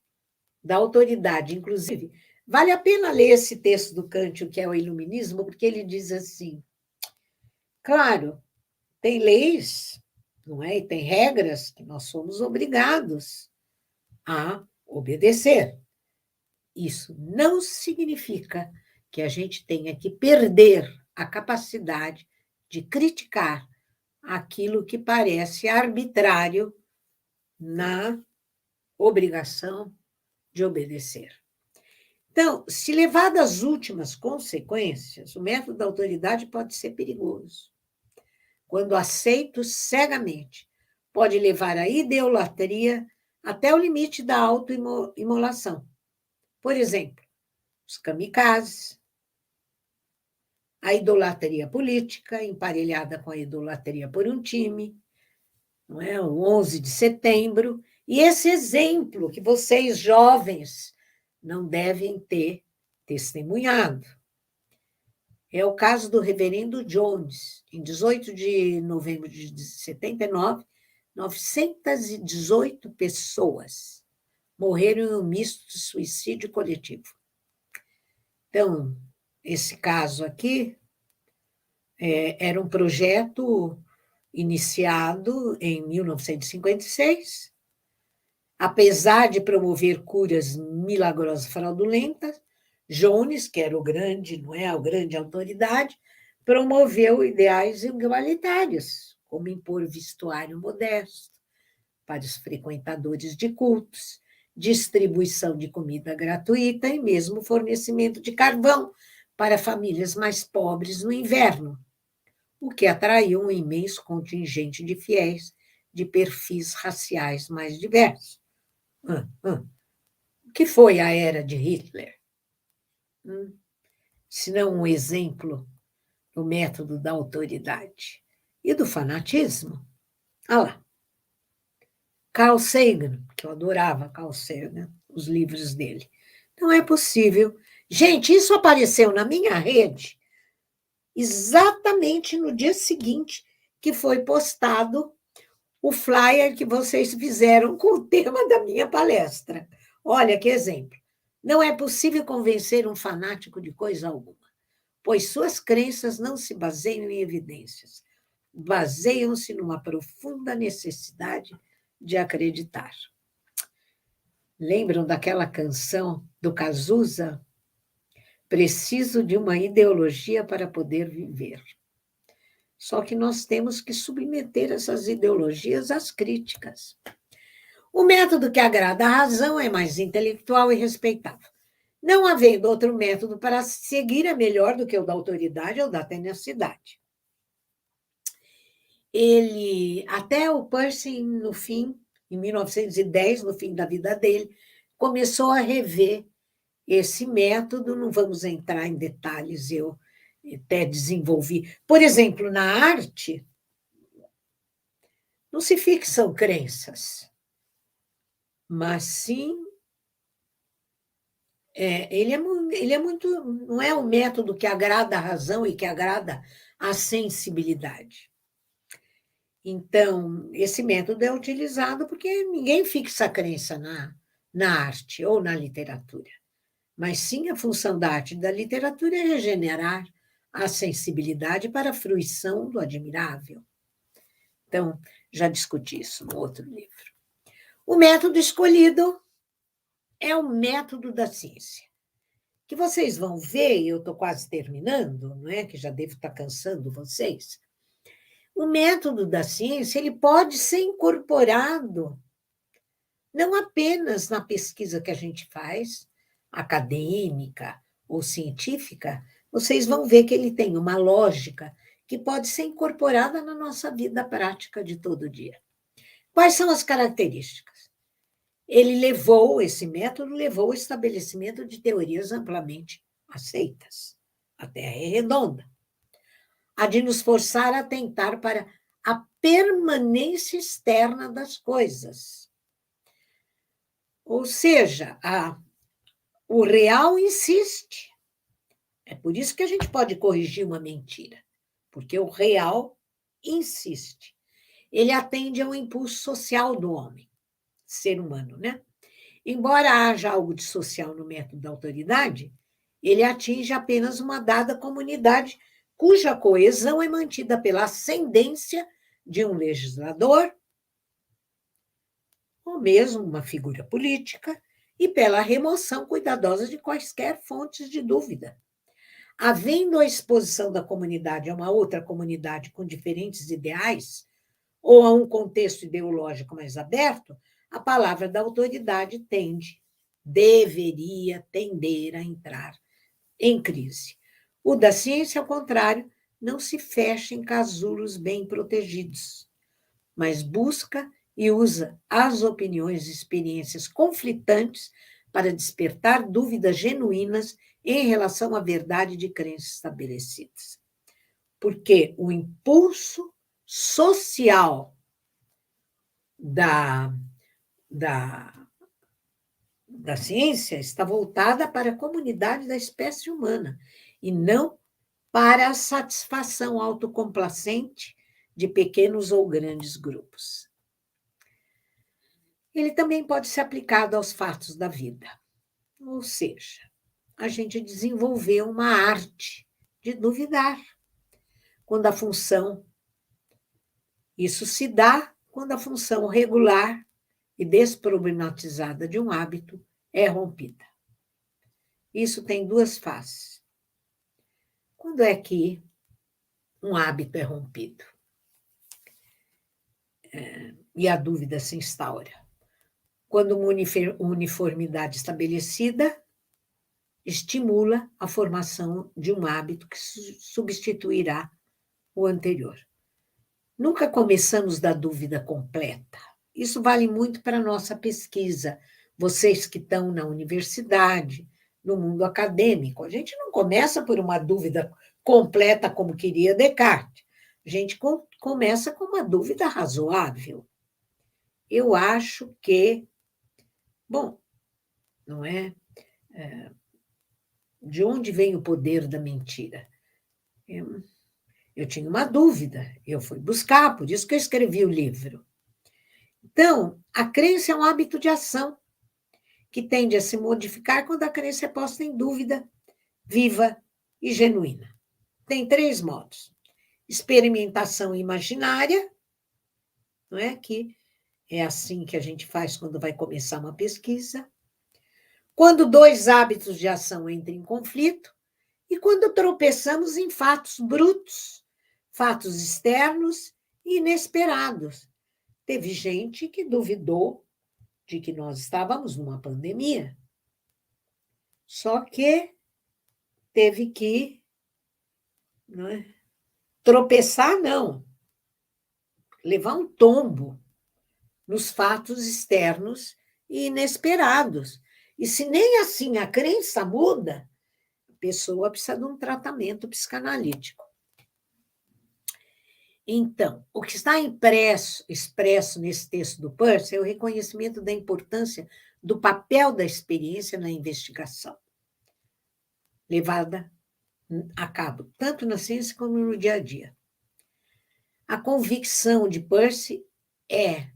da autoridade. Inclusive, vale a pena ler esse texto do Kant, o que é o iluminismo, porque ele diz assim, claro, tem leis, não é? E tem regras que nós somos obrigados a obedecer. Isso não significa que a gente tenha que perder a capacidade de criticar aquilo que parece arbitrário na obrigação de obedecer. Então, se levado às últimas consequências, o método da autoridade pode ser perigoso. Quando aceito cegamente, pode levar à idolatria até o limite da autoimolação. Por exemplo, os kamikazes, a idolatria política, emparelhada com a idolatria por um time, não é? O 11 de setembro, e esse exemplo que vocês, jovens, não devem ter testemunhado. É o caso do reverendo Jones. Em 18 de novembro de 79, 918 pessoas morreram em um misto de suicídio coletivo. Então, esse caso aqui era um projeto iniciado em 1956, apesar de promover curas milagrosas fraudulentas, Jones, que era o grande, não é, a grande autoridade, promoveu ideais igualitários, como impor vestuário modesto para os frequentadores de cultos, distribuição de comida gratuita e mesmo fornecimento de carvão para famílias mais pobres no inverno, o que atraiu um imenso contingente de fiéis de perfis raciais mais diversos. O que foi a era de Hitler? Se não um exemplo do método da autoridade e do fanatismo? Ah lá. Carl Sagan, que eu adorava Carl Sagan, os livros dele. Não é possível. Gente, isso apareceu na minha rede exatamente no dia seguinte que foi postado o flyer que vocês fizeram com o tema da minha palestra. Olha que exemplo. Não é possível convencer um fanático de coisa alguma, pois suas crenças não se baseiam em evidências, baseiam-se numa profunda necessidade de acreditar. Lembram daquela canção do Cazuza? Preciso de uma ideologia para poder viver. Só que nós temos que submeter essas ideologias às críticas. O método que agrada à razão é mais intelectual e respeitável. Não havendo outro método para seguir é melhor do que o da autoridade ou da tenacidade. Até o Pershing, no fim, em 1910, no fim da vida dele, começou a rever esse método. Não vamos entrar em detalhes, eu até desenvolvi. Por exemplo, na arte, não se fixam crenças, mas sim ele é muito, não é um método que agrada a razão e que agrada a sensibilidade. Então, esse método é utilizado porque ninguém fixa a crença na arte ou na literatura, mas sim a função da arte e da literatura é regenerar a sensibilidade para a fruição do admirável. Então, já discuti isso no outro livro. O método escolhido é o método da ciência, que vocês vão ver, eu estou quase terminando, não é? Que já devo estar cansando vocês. O método da ciência ele pode ser incorporado não apenas na pesquisa que a gente faz, acadêmica ou científica, vocês vão ver que ele tem uma lógica que pode ser incorporada na nossa vida prática de todo dia. Quais são as características? Esse método levou ao estabelecimento de teorias amplamente aceitas. A Terra é redonda. A de nos forçar a atentar para a permanência externa das coisas. Ou seja, o real insiste. É por isso que a gente pode corrigir uma mentira, porque o real insiste. Ele atende ao impulso social do homem, ser humano, né? Embora haja algo de social no método da autoridade, ele atinge apenas uma dada comunidade cuja coesão é mantida pela ascendência de um legislador, ou mesmo uma figura política, e pela remoção cuidadosa de quaisquer fontes de dúvida. Havendo a exposição da comunidade a uma outra comunidade com diferentes ideais, ou a um contexto ideológico mais aberto, a palavra da autoridade deveria tender a entrar em crise. O da ciência, ao contrário, não se fecha em casulos bem protegidos, mas busca e usa as opiniões e experiências conflitantes para despertar dúvidas genuínas em relação à verdade de crenças estabelecidas. Porque o impulso social da ciência está voltada para a comunidade da espécie humana e não para a satisfação autocomplacente de pequenos ou grandes grupos. Ele também pode ser aplicado aos fatos da vida. Ou seja, a gente desenvolveu uma arte de duvidar quando a função, isso se dá quando a função regular e desproblematizada de um hábito é rompida. Isso tem duas faces. Quando é que um hábito é rompido? E a dúvida se instaura. Quando uma uniformidade estabelecida estimula a formação de um hábito que substituirá o anterior. Nunca começamos da dúvida completa. Isso vale muito para a nossa pesquisa. Vocês que estão na universidade, no mundo acadêmico, a gente não começa por uma dúvida completa como queria Descartes. A gente começa com uma dúvida razoável. Eu acho que, bom, não é? De onde vem o poder da mentira? Eu tinha uma dúvida, eu fui buscar, por isso que eu escrevi o livro. Então, a crença é um hábito de ação que tende a se modificar quando a crença é posta em dúvida, viva e genuína. Tem 3 modos. Experimentação imaginária, não é? Que é assim que a gente faz quando vai começar uma pesquisa. Quando 2 hábitos de ação entram em conflito e quando tropeçamos em fatos brutos, fatos externos e inesperados. Teve gente que duvidou de que nós estávamos numa pandemia. Só que teve que, não é? Tropeçar, não. Levar um tombo nos fatos externos e inesperados. E se nem assim a crença muda, a pessoa precisa de um tratamento psicanalítico. Então, o que está expresso nesse texto do Peirce é o reconhecimento da importância do papel da experiência na investigação, levada a cabo tanto na ciência como no dia a dia. A convicção de Peirce é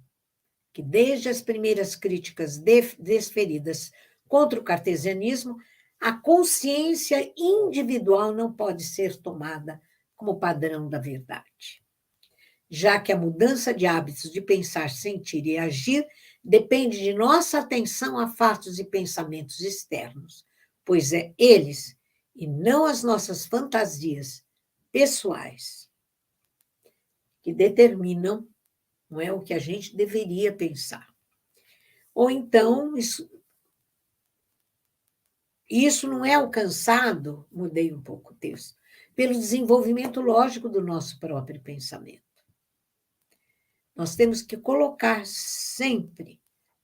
que, desde as primeiras críticas desferidas contra o cartesianismo, a consciência individual não pode ser tomada como padrão da verdade, já que a mudança de hábitos de pensar, sentir e agir depende de nossa atenção a fatos e pensamentos externos, pois é eles, e não as nossas fantasias pessoais, que determinam, não é, o que a gente deveria pensar. Ou então, isso não é alcançado, mudei um pouco o texto, pelo desenvolvimento lógico do nosso próprio pensamento. Nós temos que colocar sempre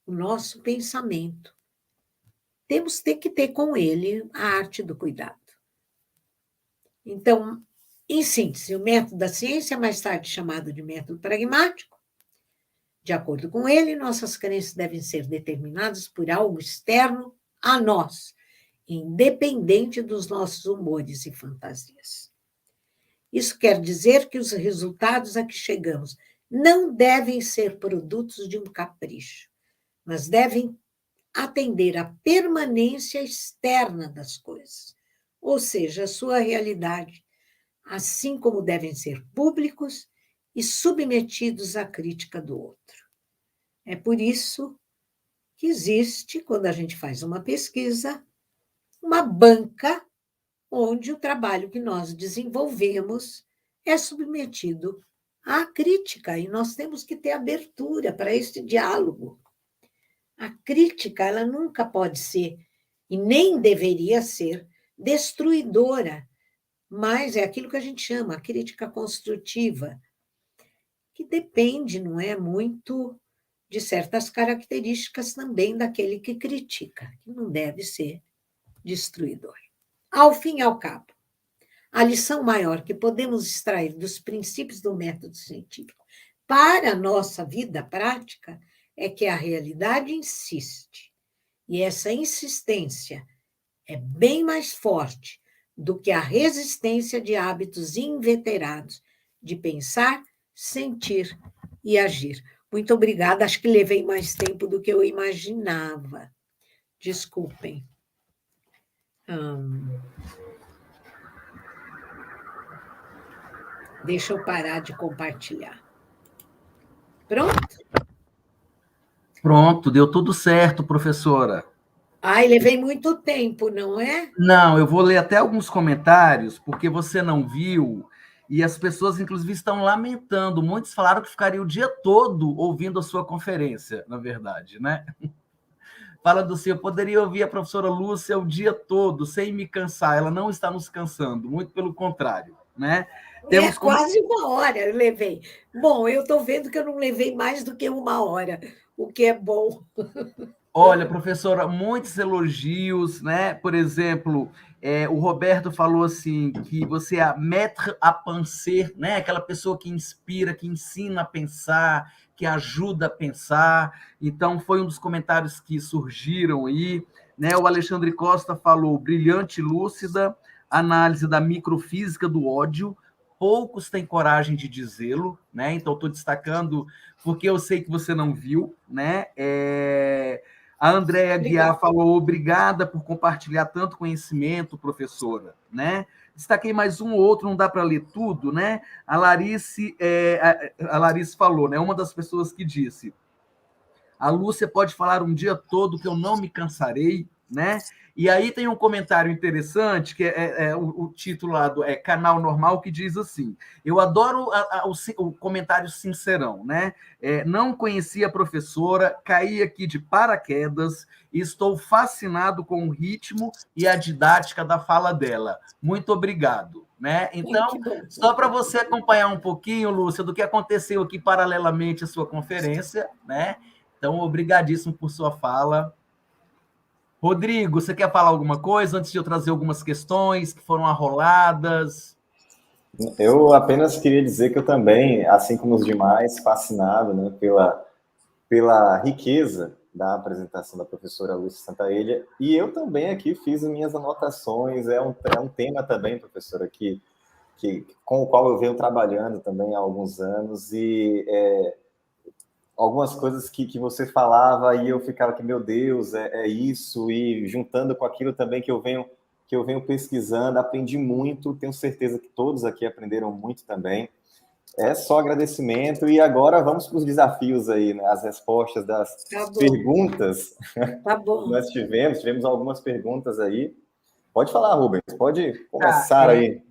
o nosso pensamento. Temos que ter com ele a arte do cuidado. Então, em síntese, o método da ciência, mais tarde chamado de método pragmático, de acordo com ele, nossas crenças devem ser determinadas por algo externo a nós, independente dos nossos humores e fantasias. Isso quer dizer que os resultados a que chegamos não devem ser produtos de um capricho, mas devem atender à permanência externa das coisas, ou seja, a sua realidade, assim como devem ser públicos e submetidos à crítica do outro. É por isso que existe, quando a gente faz uma pesquisa, uma banca onde o trabalho que nós desenvolvemos é submetido à crítica, e nós temos que ter abertura para esse diálogo. A crítica, ela nunca pode ser, e nem deveria ser, destruidora, mas é aquilo que a gente chama a crítica construtiva, que depende, não é, muito de certas características também daquele que critica, que não deve ser destruidor. Ao fim e ao cabo, a lição maior que podemos extrair dos princípios do método científico para a nossa vida prática é que a realidade insiste. E essa insistência é bem mais forte do que a resistência de hábitos inveterados de pensar, sentir e agir. Muito obrigada, acho que levei mais tempo do que eu imaginava. Desculpem. Deixa eu parar de compartilhar. Pronto? Pronto, deu tudo certo, professora. Ai, levei muito tempo, não é? Não, eu vou ler até alguns comentários, porque você não viu, e as pessoas, inclusive, estão lamentando. Muitos falaram que ficariam o dia todo ouvindo a sua conferência, na verdade, né? Fala do senhor, poderia ouvir a professora Lúcia o dia todo, sem me cansar. Ela não está nos cansando, muito pelo contrário, né? Temos quase 1 hora eu levei. Bom, eu estou vendo que eu não levei mais do que 1 hora, o que é bom. Olha, professora, muitos elogios, né? Por exemplo, o Roberto falou assim que você é a maître à penser, né? Aquela pessoa que inspira, que ensina a pensar, que ajuda a pensar. Então, foi um dos comentários que surgiram aí, né? O Alexandre Costa falou brilhante, lúcida, análise da microfísica do ódio. Poucos têm coragem de dizê-lo, né? Então, estou destacando porque eu sei que você não viu, né? A Andréa Guiar falou, obrigada por compartilhar tanto conhecimento, professora, né? Destaquei mais um ou outro, não dá para ler tudo, né? A Larice falou, né? Uma das pessoas que disse, a Lúcia pode falar um dia todo que eu não me cansarei, né? E aí tem um comentário interessante, que o título lá do Canal Normal, que diz assim, eu adoro o comentário sincerão, né? Não conhecia a professora, caí aqui de paraquedas e estou fascinado com o ritmo e a didática da fala dela. Muito obrigado. Né? Então, só para você acompanhar um pouquinho, Lúcia, do que aconteceu aqui paralelamente à sua conferência, né? Então, obrigadíssimo por sua fala. Rodrigo, você quer falar alguma coisa antes de eu trazer algumas questões que foram arroladas? Eu apenas queria dizer que eu também, assim como os demais, fascinado, né, pela riqueza da apresentação da professora Lúcia Santaella, e eu também aqui fiz minhas anotações, é um tema também, professora, com o qual eu venho trabalhando também há alguns anos, e algumas coisas que você falava e eu ficava aqui, meu Deus, é isso, e juntando com aquilo também que eu venho pesquisando, aprendi muito, tenho certeza que todos aqui aprenderam muito também. É só agradecimento, e agora vamos para os desafios aí, né? As respostas das perguntas. Tá bom. Nós tivemos algumas perguntas aí. Pode falar, Rubens, pode começar aí.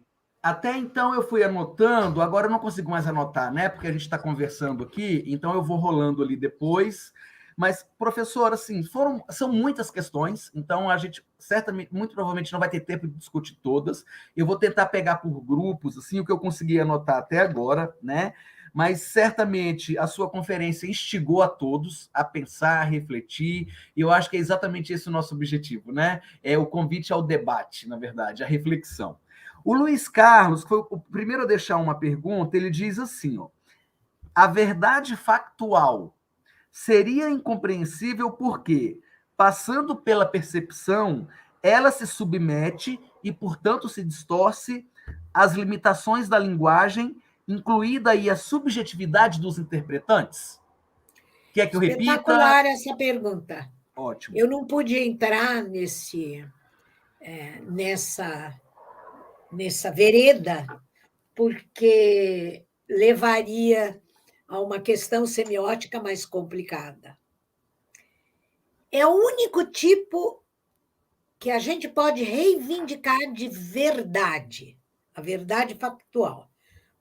Até então eu fui anotando, agora eu não consigo mais anotar, né? Porque a gente está conversando aqui, então eu vou rolando ali depois. Mas, professor, assim, são muitas questões, então a gente certamente, muito provavelmente, não vai ter tempo de discutir todas. Eu vou tentar pegar por grupos, assim, o que eu consegui anotar até agora, né? Mas certamente a sua conferência instigou a todos a pensar, a refletir, e eu acho que é exatamente esse o nosso objetivo, né? É o convite ao debate, na verdade, à reflexão. O Luiz Carlos, que foi o primeiro a deixar uma pergunta, ele diz assim, ó, a verdade factual seria incompreensível porque, passando pela percepção, ela se submete e, portanto, se distorce às limitações da linguagem, incluída aí a subjetividade dos interpretantes? Quer que eu repita? Espetacular essa pergunta. Ótimo. Eu não pude entrar nessa vereda, porque levaria a uma questão semiótica mais complicada. É o único tipo que a gente pode reivindicar de verdade, a verdade factual.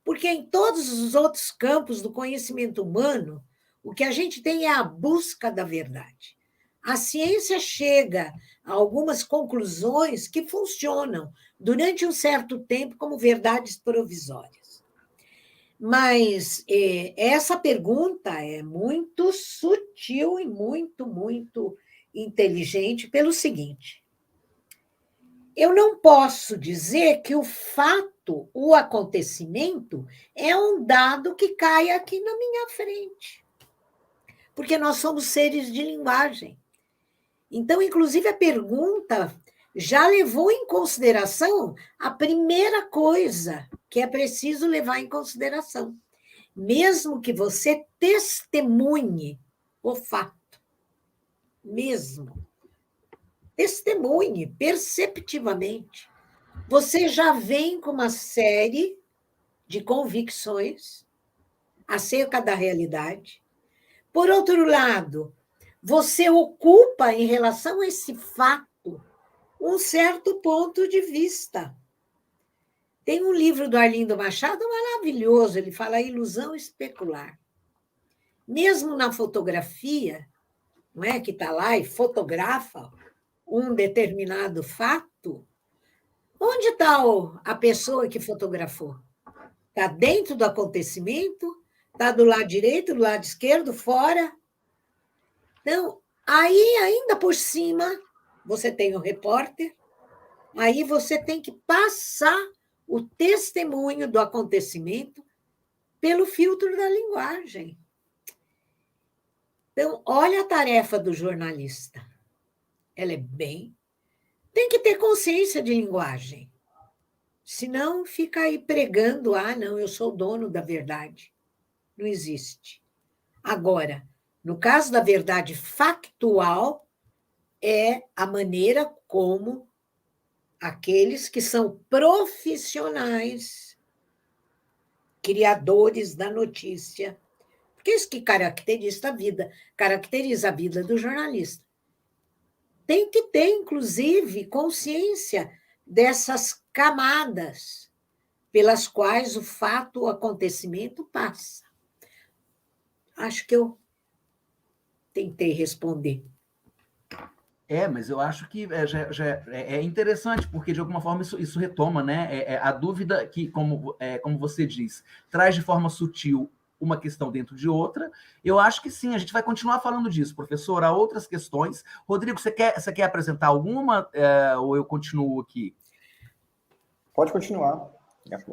Porque em todos os outros campos do conhecimento humano, o que a gente tem é a busca da verdade. A ciência chega a algumas conclusões que funcionam durante um certo tempo como verdades provisórias. Mas essa pergunta é muito sutil e muito, muito inteligente pelo seguinte: eu não posso dizer que o fato, o acontecimento, é um dado que cai aqui na minha frente, porque nós somos seres de linguagem. Então, inclusive, a pergunta já levou em consideração a primeira coisa que é preciso levar em consideração. Mesmo que você testemunhe o fato, mesmo, testemunhe perceptivamente, você já vem com uma série de convicções acerca da realidade. Por outro lado, você ocupa, em relação a esse fato, um certo ponto de vista. Tem um livro do Arlindo Machado maravilhoso, ele fala a ilusão especular. Mesmo na fotografia, não é, que está lá e fotografa um determinado fato, onde está a pessoa que fotografou? Está dentro do acontecimento? Está do lado direito, do lado esquerdo, fora? Então, aí, ainda por cima, você tem o repórter, aí você tem que passar o testemunho do acontecimento pelo filtro da linguagem. Então, olha a tarefa do jornalista. Ela é bem... Tem que ter consciência de linguagem. Senão, fica aí pregando, não, eu sou dono da verdade. Não existe. Agora, no caso da verdade factual, é a maneira como aqueles que são profissionais, criadores da notícia, porque isso que caracteriza a vida do jornalista. Tem que ter, inclusive, consciência dessas camadas pelas quais o fato, o acontecimento passa. Acho que eu tentei responder. Mas eu acho que é interessante, porque de alguma forma isso retoma, né? A dúvida que, como você diz, traz de forma sutil uma questão dentro de outra. Eu acho que sim, a gente vai continuar falando disso, professor. Há outras questões. Rodrigo, você quer apresentar alguma ou eu continuo aqui? Pode continuar.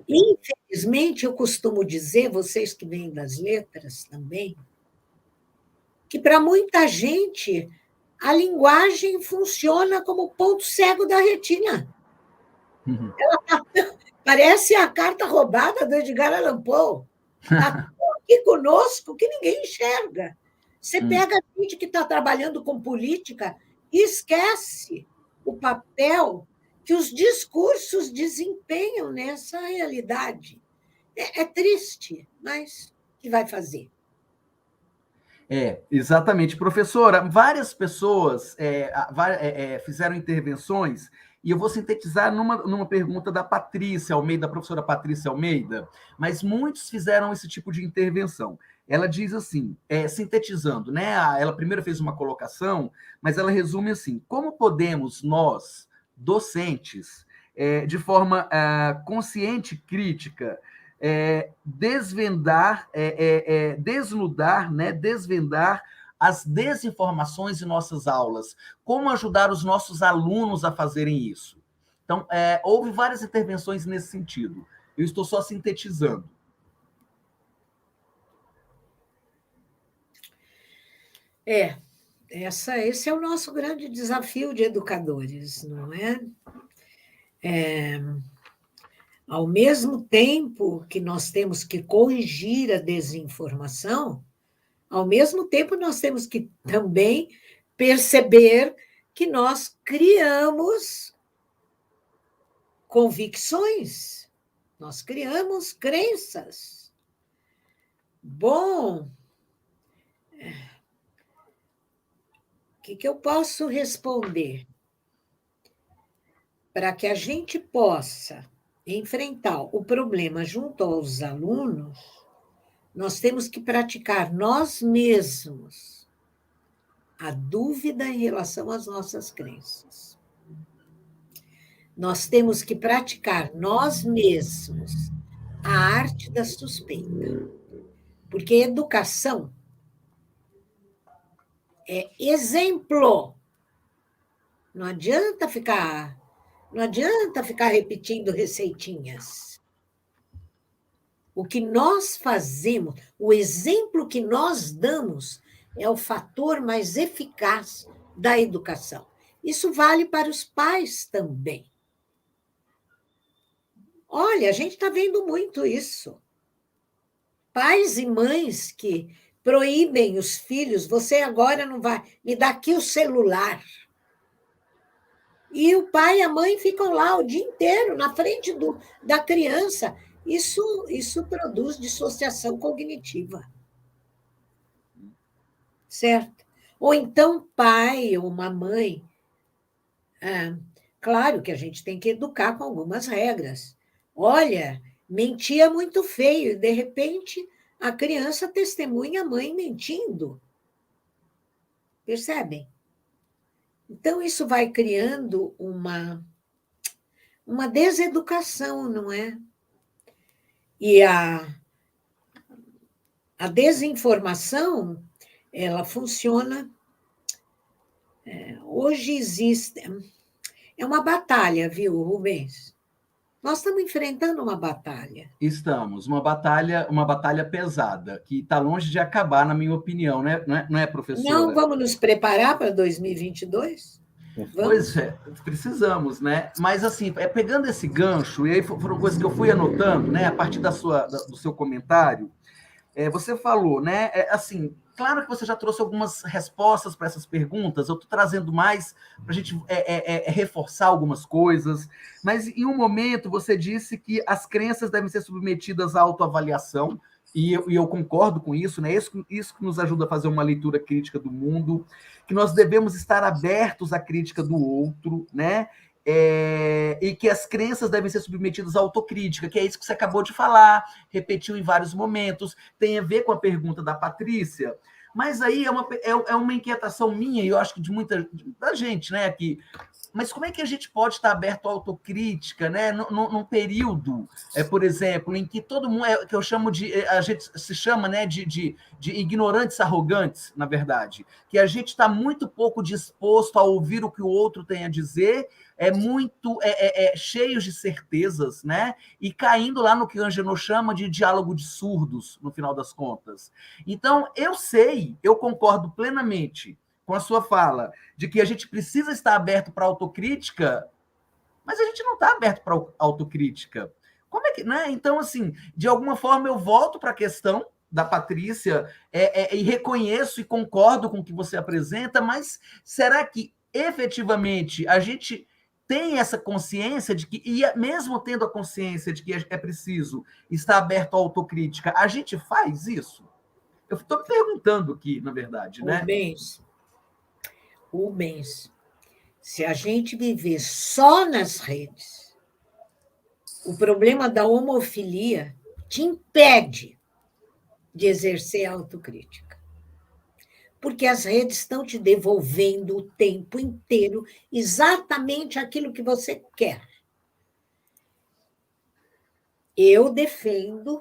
Infelizmente, eu costumo dizer, vocês que vêm das letras também, que para muita gente a linguagem funciona como ponto cego da retina. Uhum. Parece a carta roubada do Edgar Allan Poe. Está aqui conosco que ninguém enxerga. Você pega a gente que está trabalhando com política e esquece o papel que os discursos desempenham nessa realidade. É triste, mas o que vai fazer? Exatamente. Professora, várias pessoas fizeram intervenções, e eu vou sintetizar numa pergunta da Patrícia Almeida, da professora Patrícia Almeida, mas muitos fizeram esse tipo de intervenção. Ela diz assim, sintetizando, né? Ela primeiro fez uma colocação, mas ela resume assim: como podemos nós, docentes, de forma consciente e crítica, desnudar, né, desvendar as desinformações em nossas aulas, como ajudar os nossos alunos a fazerem isso. Então, houve várias intervenções nesse sentido. Eu estou só sintetizando. Esse é o nosso grande desafio de educadores, não é? Ao mesmo tempo que nós temos que corrigir a desinformação, ao mesmo tempo nós temos que também perceber que nós criamos convicções, nós criamos crenças. Bom, o que eu posso responder? Para que a gente possa enfrentar o problema junto aos alunos, nós temos que praticar nós mesmos a dúvida em relação às nossas crenças. Nós temos que praticar nós mesmos a arte da suspeita. Porque educação é exemplo. Não adianta ficar repetindo receitinhas. O que nós fazemos, o exemplo que nós damos é o fator mais eficaz da educação. Isso vale para os pais também. Olha, a gente está vendo muito isso. Pais e mães que proíbem os filhos, você agora não vai, me dá aqui o celular. E o pai e a mãe ficam lá o dia inteiro na frente da criança. Isso produz dissociação cognitiva. Certo? Ou então, pai ou uma mãe. Claro que a gente tem que educar com algumas regras. Olha, mentir é muito feio, e de repente a criança testemunha a mãe mentindo. Percebem? Então, isso vai criando uma deseducação, não é? E a desinformação, ela funciona. Hoje existe. É uma batalha, viu, Rubens? Nós estamos enfrentando uma batalha. Estamos, uma batalha pesada, que está longe de acabar, na minha opinião, né? Não é, professora? Não vamos nos preparar para 2022? Vamos? Pois é, precisamos, né? Mas, assim, pegando esse gancho, e aí foram coisas que eu fui anotando, né? A partir do seu comentário, você falou, né? Assim, claro que você já trouxe algumas respostas para essas perguntas, eu estou trazendo mais para a gente reforçar algumas coisas, mas em um momento você disse que as crenças devem ser submetidas à autoavaliação, e eu concordo com isso, né? Isso que nos ajuda a fazer uma leitura crítica do mundo, que nós devemos estar abertos à crítica do outro, né? E que as crenças devem ser submetidas à autocrítica, que é isso que você acabou de falar, repetiu em vários momentos, tem a ver com a pergunta da Patrícia, mas aí é uma inquietação minha, e eu acho que da gente, né, aqui. Mas como é que a gente pode estar aberto à autocrítica, né? Num período, por exemplo, em que todo mundo, que eu chamo a gente se chama, né, de ignorantes arrogantes, na verdade, que a gente está muito pouco disposto a ouvir o que o outro tem a dizer, muito cheios de certezas, né? E caindo lá no que Ângelo chama de diálogo de surdos, no final das contas. Então, eu concordo plenamente com a sua fala, de que a gente precisa estar aberto para autocrítica, mas a gente não está aberto para autocrítica. Como é que, né? Então, assim, de alguma forma eu volto para a questão da Patrícia e reconheço e concordo com o que você apresenta, mas será que efetivamente a gente tem essa consciência de que, e mesmo tendo a consciência de que é preciso estar aberto à autocrítica, a gente faz isso? Eu estou me perguntando aqui, na verdade, né? Rubens, se a gente viver só nas redes, o problema da homofilia te impede de exercer a autocrítica. Porque as redes estão te devolvendo o tempo inteiro exatamente aquilo que você quer. Eu defendo,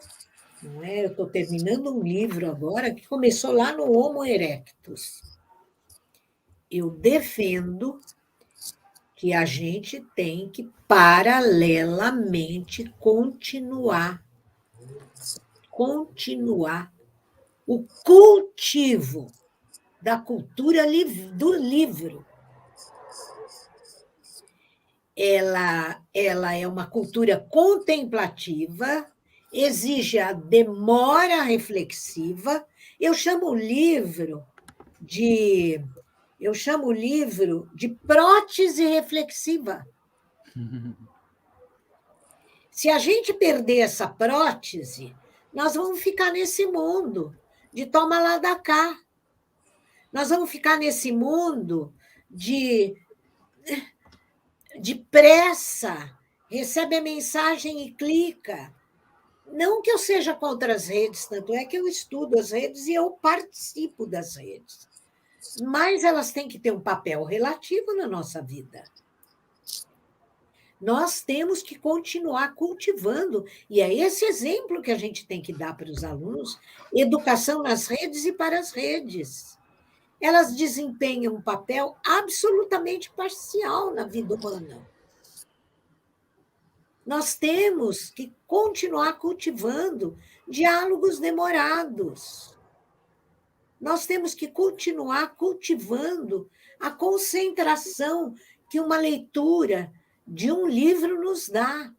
não é? Eu estou terminando um livro agora que começou lá no Homo erectus. Eu defendo que a gente tem que, paralelamente, continuar o cultivo da cultura do livro. Ela é uma cultura contemplativa, exige a demora reflexiva. Eu chamo o livro de prótese reflexiva. Se a gente perder essa prótese, nós vamos ficar nesse mundo de toma lá da cá. Nós vamos ficar nesse mundo de pressa, recebe a mensagem e clica. Não que eu seja contra as redes, tanto é que eu estudo as redes e eu participo das redes. Mas elas têm que ter um papel relativo na nossa vida. Nós temos que continuar cultivando, e é esse exemplo que a gente tem que dar para os alunos, educação nas redes e para as redes. Elas desempenham um papel absolutamente parcial na vida humana. Nós temos que continuar cultivando diálogos demorados. Nós temos que continuar cultivando a concentração que uma leitura de um livro nos dá.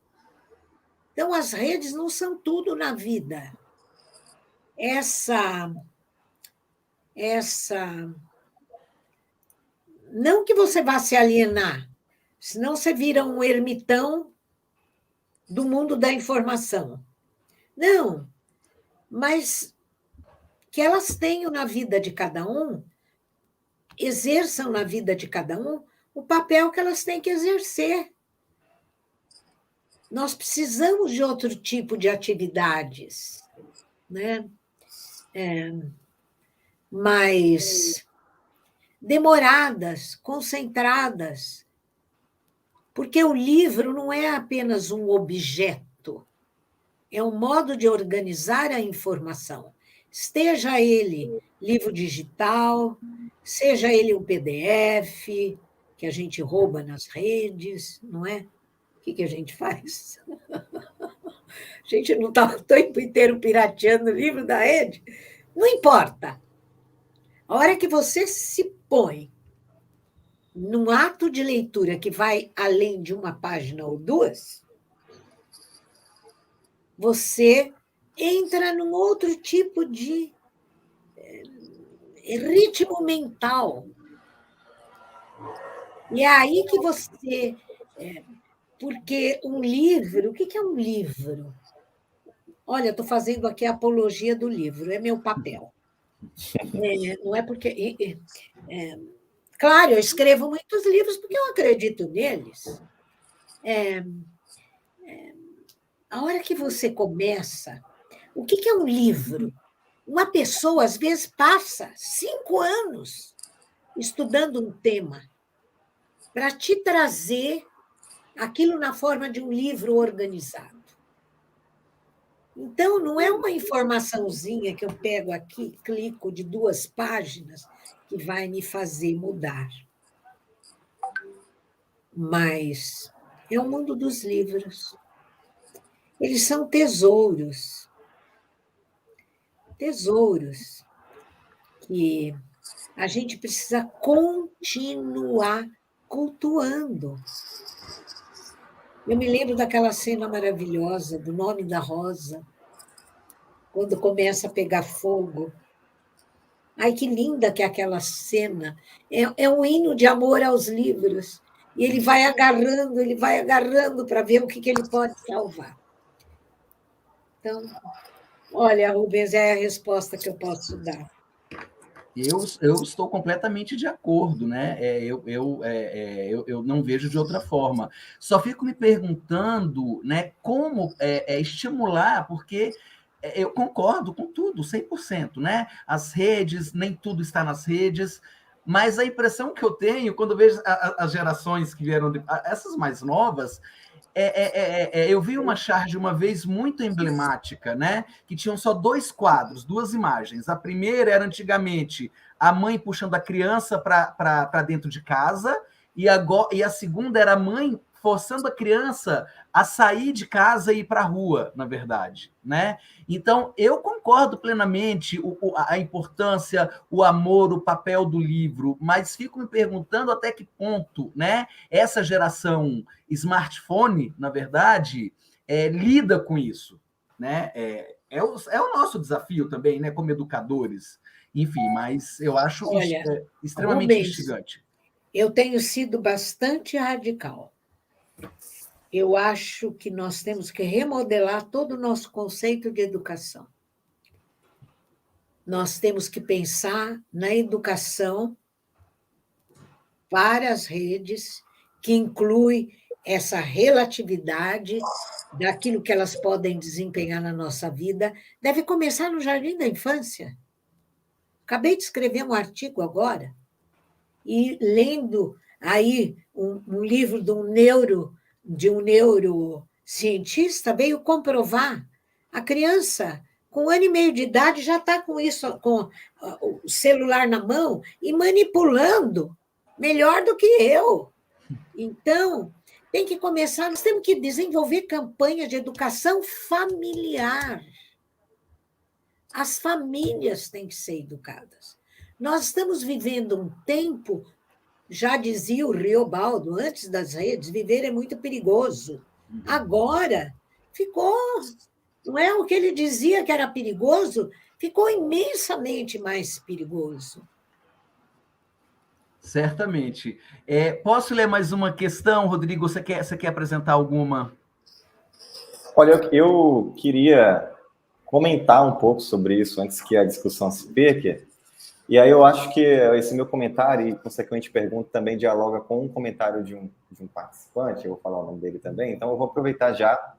Então, as redes não são tudo na vida. Não que você vá se alienar, senão você vira um ermitão do mundo da informação. Não, mas que elas tenham na vida de cada um, exerçam na vida de cada um o papel que elas têm que exercer. Nós precisamos de outro tipo de atividades, né? Mais demoradas, concentradas, porque o livro não é apenas um objeto, é um modo de organizar a informação. Esteja ele livro digital, seja ele um PDF, que a gente rouba nas redes, não é? O que a gente faz? A gente não está o tempo inteiro pirateando o livro da rede? Não importa. A hora que você se põe num ato de leitura que vai além de uma página ou duas, você entra num outro tipo de ritmo mental. E é aí que você... Porque um livro... O que é um livro? Olha, estou fazendo aqui a apologia do livro, é meu papel. Não é porque... Claro, eu escrevo muitos livros porque eu acredito neles. A hora que você começa... O que é um livro? Uma pessoa, às vezes, passa 5 anos estudando um tema para te trazer aquilo na forma de um livro organizado. Então, não é uma informaçãozinha que eu pego aqui, clico de 2 páginas, que vai me fazer mudar. Mas é o mundo dos livros. Eles são tesouros. Tesouros que a gente precisa continuar cultuando. Eu me lembro daquela cena maravilhosa do Nome da Rosa, quando começa a pegar fogo. Ai, que linda que é aquela cena. É um hino de amor aos livros. E ele vai agarrando para ver o que ele pode salvar. Então, olha, Rubens, é a resposta que eu posso dar. Eu estou completamente de acordo, né? Eu não vejo de outra forma. Só fico me perguntando, né, como estimular, porque eu concordo com tudo, 100%, né? As redes, nem tudo está nas redes, mas a impressão que eu tenho, quando eu vejo as gerações que vieram, essas mais novas, eu vi uma charge uma vez muito emblemática, né? Que tinham só 2 quadros, 2 imagens. A primeira era antigamente a mãe puxando a criança para dentro de casa, e a segunda era a mãe forçando a criança a sair de casa e ir para a rua, na verdade, né? Então, eu concordo plenamente a importância, o amor, o papel do livro, mas fico me perguntando até que ponto, né, essa geração smartphone, na verdade, lida com isso, né? É o nosso desafio também, né, como educadores. Enfim, mas eu acho extremamente Rubens, instigante. Eu tenho sido bastante radical. Eu acho que nós temos que remodelar todo o nosso conceito de educação. Nós temos que pensar na educação para as redes, que inclui essa relatividade daquilo que elas podem desempenhar na nossa vida. Deve começar no jardim da infância. Acabei de escrever um artigo agora, e lendo aí um livro de um de um neurocientista veio comprovar. A criança, com 1 ano e meio de idade, já está com isso, com o celular na mão e manipulando melhor do que eu. Então, tem que começar, nós temos que desenvolver campanhas de educação familiar. As famílias têm que ser educadas. Nós estamos vivendo um tempo, já dizia o Riobaldo, antes das redes, viver é muito perigoso. Agora, ficou, não é o que ele dizia que era perigoso, ficou imensamente mais perigoso. Certamente. Posso ler mais uma questão, Rodrigo? Você quer apresentar alguma? Olha, eu queria comentar um pouco sobre isso antes que a discussão se perca. E aí eu acho que esse meu comentário, e consequente pergunta, também dialoga com um comentário de um participante, eu vou falar o nome dele também, então eu vou aproveitar já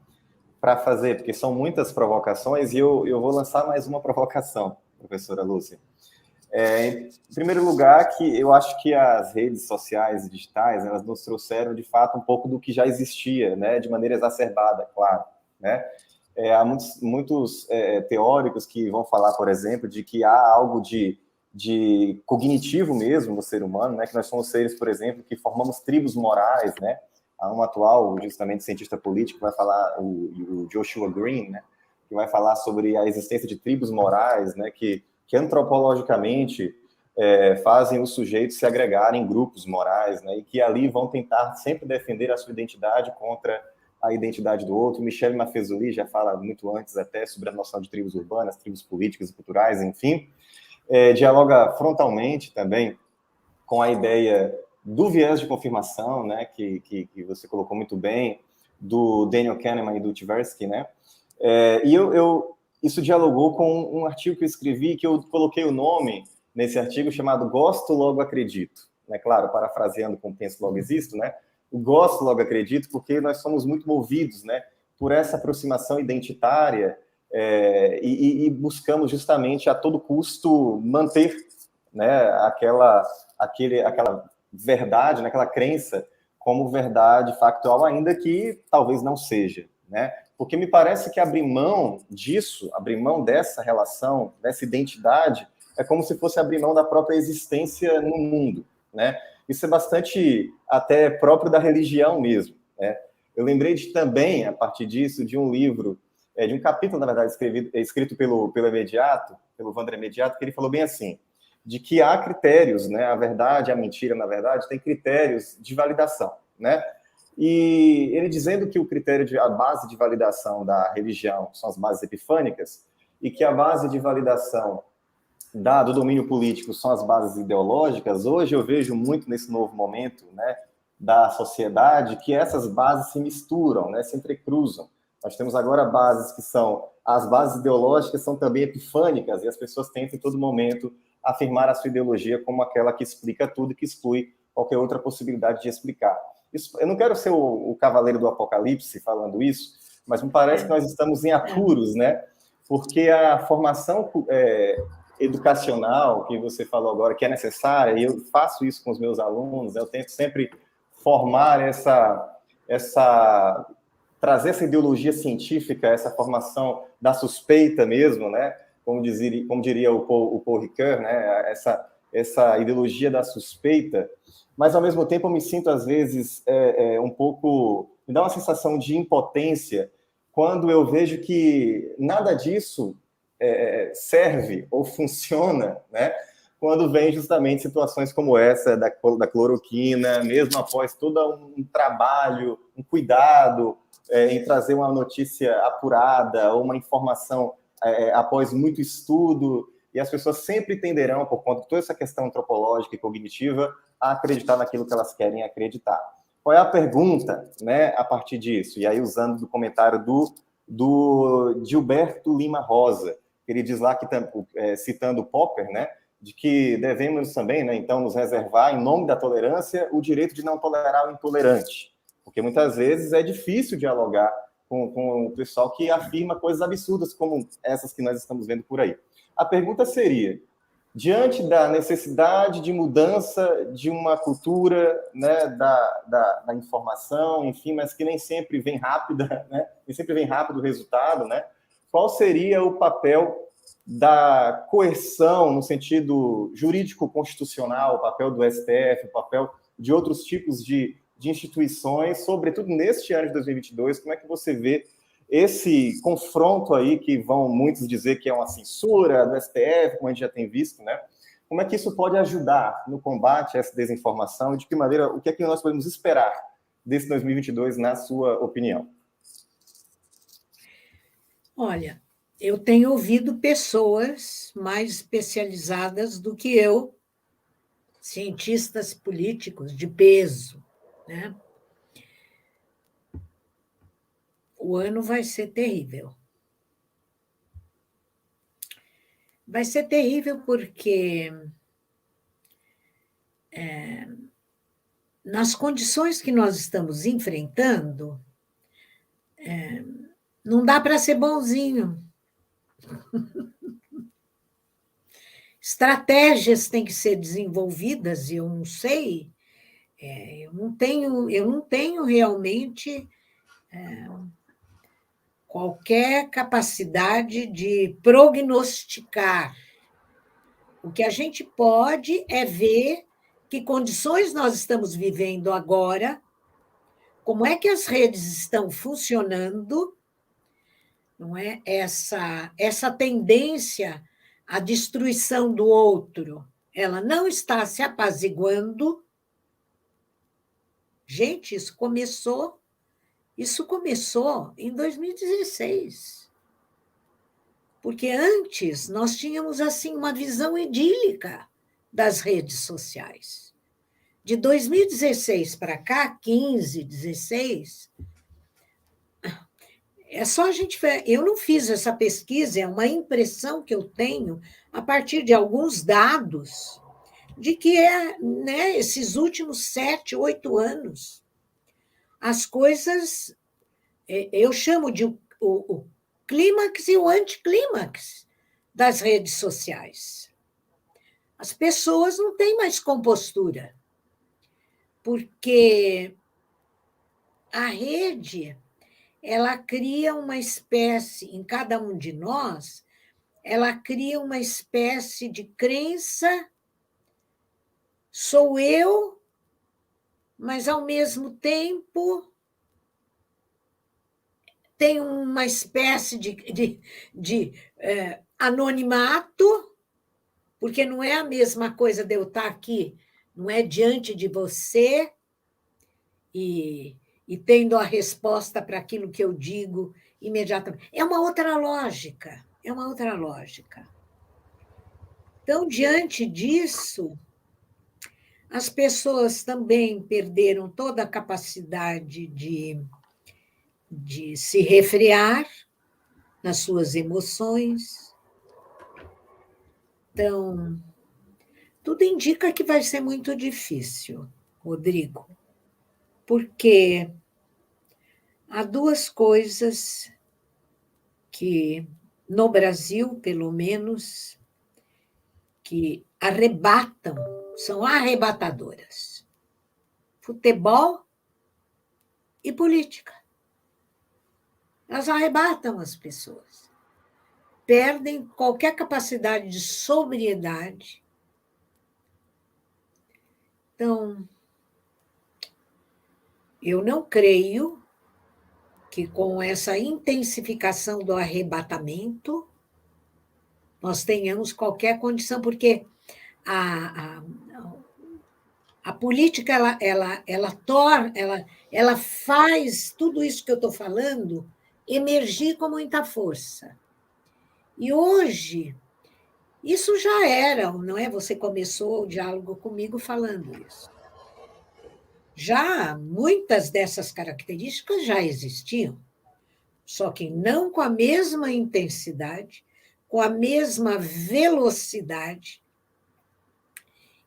para fazer, porque são muitas provocações, e eu vou lançar mais uma provocação, professora Lúcia. Em primeiro lugar, que eu acho que as redes sociais e digitais, elas nos trouxeram, de fato, um pouco do que já existia, né, de maneira exacerbada, claro, né? Há muitos teóricos que vão falar, por exemplo, de que há algo de cognitivo mesmo no ser humano, né? Que nós somos seres, por exemplo, que formamos tribos morais, né? Há um atual, justamente, cientista político que vai falar, o Joshua Green, né? Que vai falar sobre a existência de tribos morais, né? Que antropologicamente fazem os sujeitos se agregarem em grupos morais, né? E que ali vão tentar sempre defender a sua identidade contra a identidade do outro. Michel Maffezoli já fala muito antes até sobre a noção de tribos urbanas, tribos políticas e culturais, enfim. Dialoga frontalmente também com a ideia do viés de confirmação, né, que você colocou muito bem, do Daniel Kahneman e do Tversky, né? E isso dialogou com um artigo que eu escrevi, que eu coloquei o nome nesse artigo chamado Gosto, Logo Acredito. Né? Claro, parafraseando com Penso, Logo Existo, né? O gosto, logo acredito, porque nós somos muito movidos, né, por essa aproximação identitária e buscamos justamente a todo custo manter, né, aquela verdade, né, aquela crença como verdade factual, ainda que talvez não seja, né? Porque me parece que abrir mão disso, abrir mão dessa relação, dessa identidade, é como se fosse abrir mão da própria existência no mundo, né? Isso é bastante até próprio da religião mesmo, né? Eu lembrei também, a partir disso, de um livro, de um capítulo, na verdade, escrito pelo Emediato, pelo Wander Emediato, que ele falou bem assim, de que há critérios, né? A verdade, a mentira, na verdade, tem critérios de validação, né? E ele dizendo que a base de validação da religião são as bases epifânicas, e que a base de validação do domínio político são as bases ideológicas. Hoje eu vejo muito nesse novo momento, né, da sociedade, que essas bases se misturam, né, se entrecruzam. Nós temos agora bases que são, as bases ideológicas são também epifânicas, e as pessoas tentam em todo momento afirmar a sua ideologia como aquela que explica tudo e que exclui qualquer outra possibilidade de explicar. Isso, eu não quero ser o cavaleiro do apocalipse falando isso, mas me parece que nós estamos em apuros, né, porque a formação educacional que você falou agora, que é necessária, e eu faço isso com os meus alunos, eu tento sempre formar trazer essa ideologia científica, essa formação da suspeita mesmo, né? Como diria o Paul Ricoeur, né? Essa ideologia da suspeita, mas ao mesmo tempo eu me sinto às vezes um pouco, me dá uma sensação de impotência quando eu vejo que nada disso serve ou funciona, né? Quando vem justamente situações como essa da cloroquina, mesmo após todo um trabalho, um cuidado em trazer uma notícia apurada ou uma informação após muito estudo, e as pessoas sempre tenderão, por conta de toda essa questão antropológica e cognitiva, a acreditar naquilo que elas querem acreditar. Qual é a pergunta, né, a partir disso? E aí, usando do comentário do Gilberto Lima Rosa, ele diz lá, citando Popper, né, de que devemos também, né, então, nos reservar, em nome da tolerância, o direito de não tolerar o intolerante. Porque muitas vezes é difícil dialogar com o pessoal que afirma coisas absurdas como essas que nós estamos vendo por aí. A pergunta seria, diante da necessidade de mudança de uma cultura, né, da informação, enfim, mas que nem sempre vem rápida, né, nem sempre vem rápido o resultado, né, qual seria o papel da coerção no sentido jurídico-constitucional, o papel do STF, o papel de outros tipos de instituições, sobretudo neste ano de 2022, como é que você vê esse confronto aí, que vão muitos dizer que é uma censura do STF, como a gente já tem visto, né? Como é que isso pode ajudar no combate a essa desinformação e de que maneira, o que é que nós podemos esperar desse 2022, na sua opinião? Olha, eu tenho ouvido pessoas mais especializadas do que eu, cientistas políticos de peso, né? O ano vai ser terrível. Vai ser terrível porque, nas condições que nós estamos enfrentando, não dá para ser bonzinho. Estratégias têm que ser desenvolvidas, e eu não sei, eu não tenho realmente qualquer capacidade de prognosticar. O que a gente pode é ver que condições nós estamos vivendo agora, como é que as redes estão funcionando, não é? Essa tendência à destruição do outro, ela não está se apaziguando. Gente, isso começou em 2016. Porque antes nós tínhamos assim uma visão idílica das redes sociais. De 2016 para cá, 15, 16, é só a gente ver. Eu não fiz essa pesquisa, é uma impressão que eu tenho a partir de alguns dados de que né, esses últimos 7, 8 anos, as coisas, eu chamo de o clímax e o anticlímax das redes sociais. As pessoas não têm mais compostura, porque a rede, ela cria uma espécie, em cada um de nós, ela cria uma espécie de crença, sou eu, mas, ao mesmo tempo, tem uma espécie de anonimato, porque não é a mesma coisa de eu estar aqui, não é diante de você e tendo a resposta para aquilo que eu digo imediatamente. É uma outra lógica, é uma outra lógica. Então, diante disso, as pessoas também perderam toda a capacidade de se refrear nas suas emoções. Então, tudo indica que vai ser muito difícil, Rodrigo, porque há duas coisas que, no Brasil, pelo menos, que arrebatam, são arrebatadoras: futebol e política. Elas arrebatam as pessoas, perdem qualquer capacidade de sobriedade. Então, eu não creio que, com essa intensificação do arrebatamento, nós tenhamos qualquer condição, porque a política ela faz tudo isso que eu estou falando emergir com muita força. E hoje, isso já era, não é? Você começou o diálogo comigo falando isso. Já muitas dessas características já existiam, só que não com a mesma intensidade, com a mesma velocidade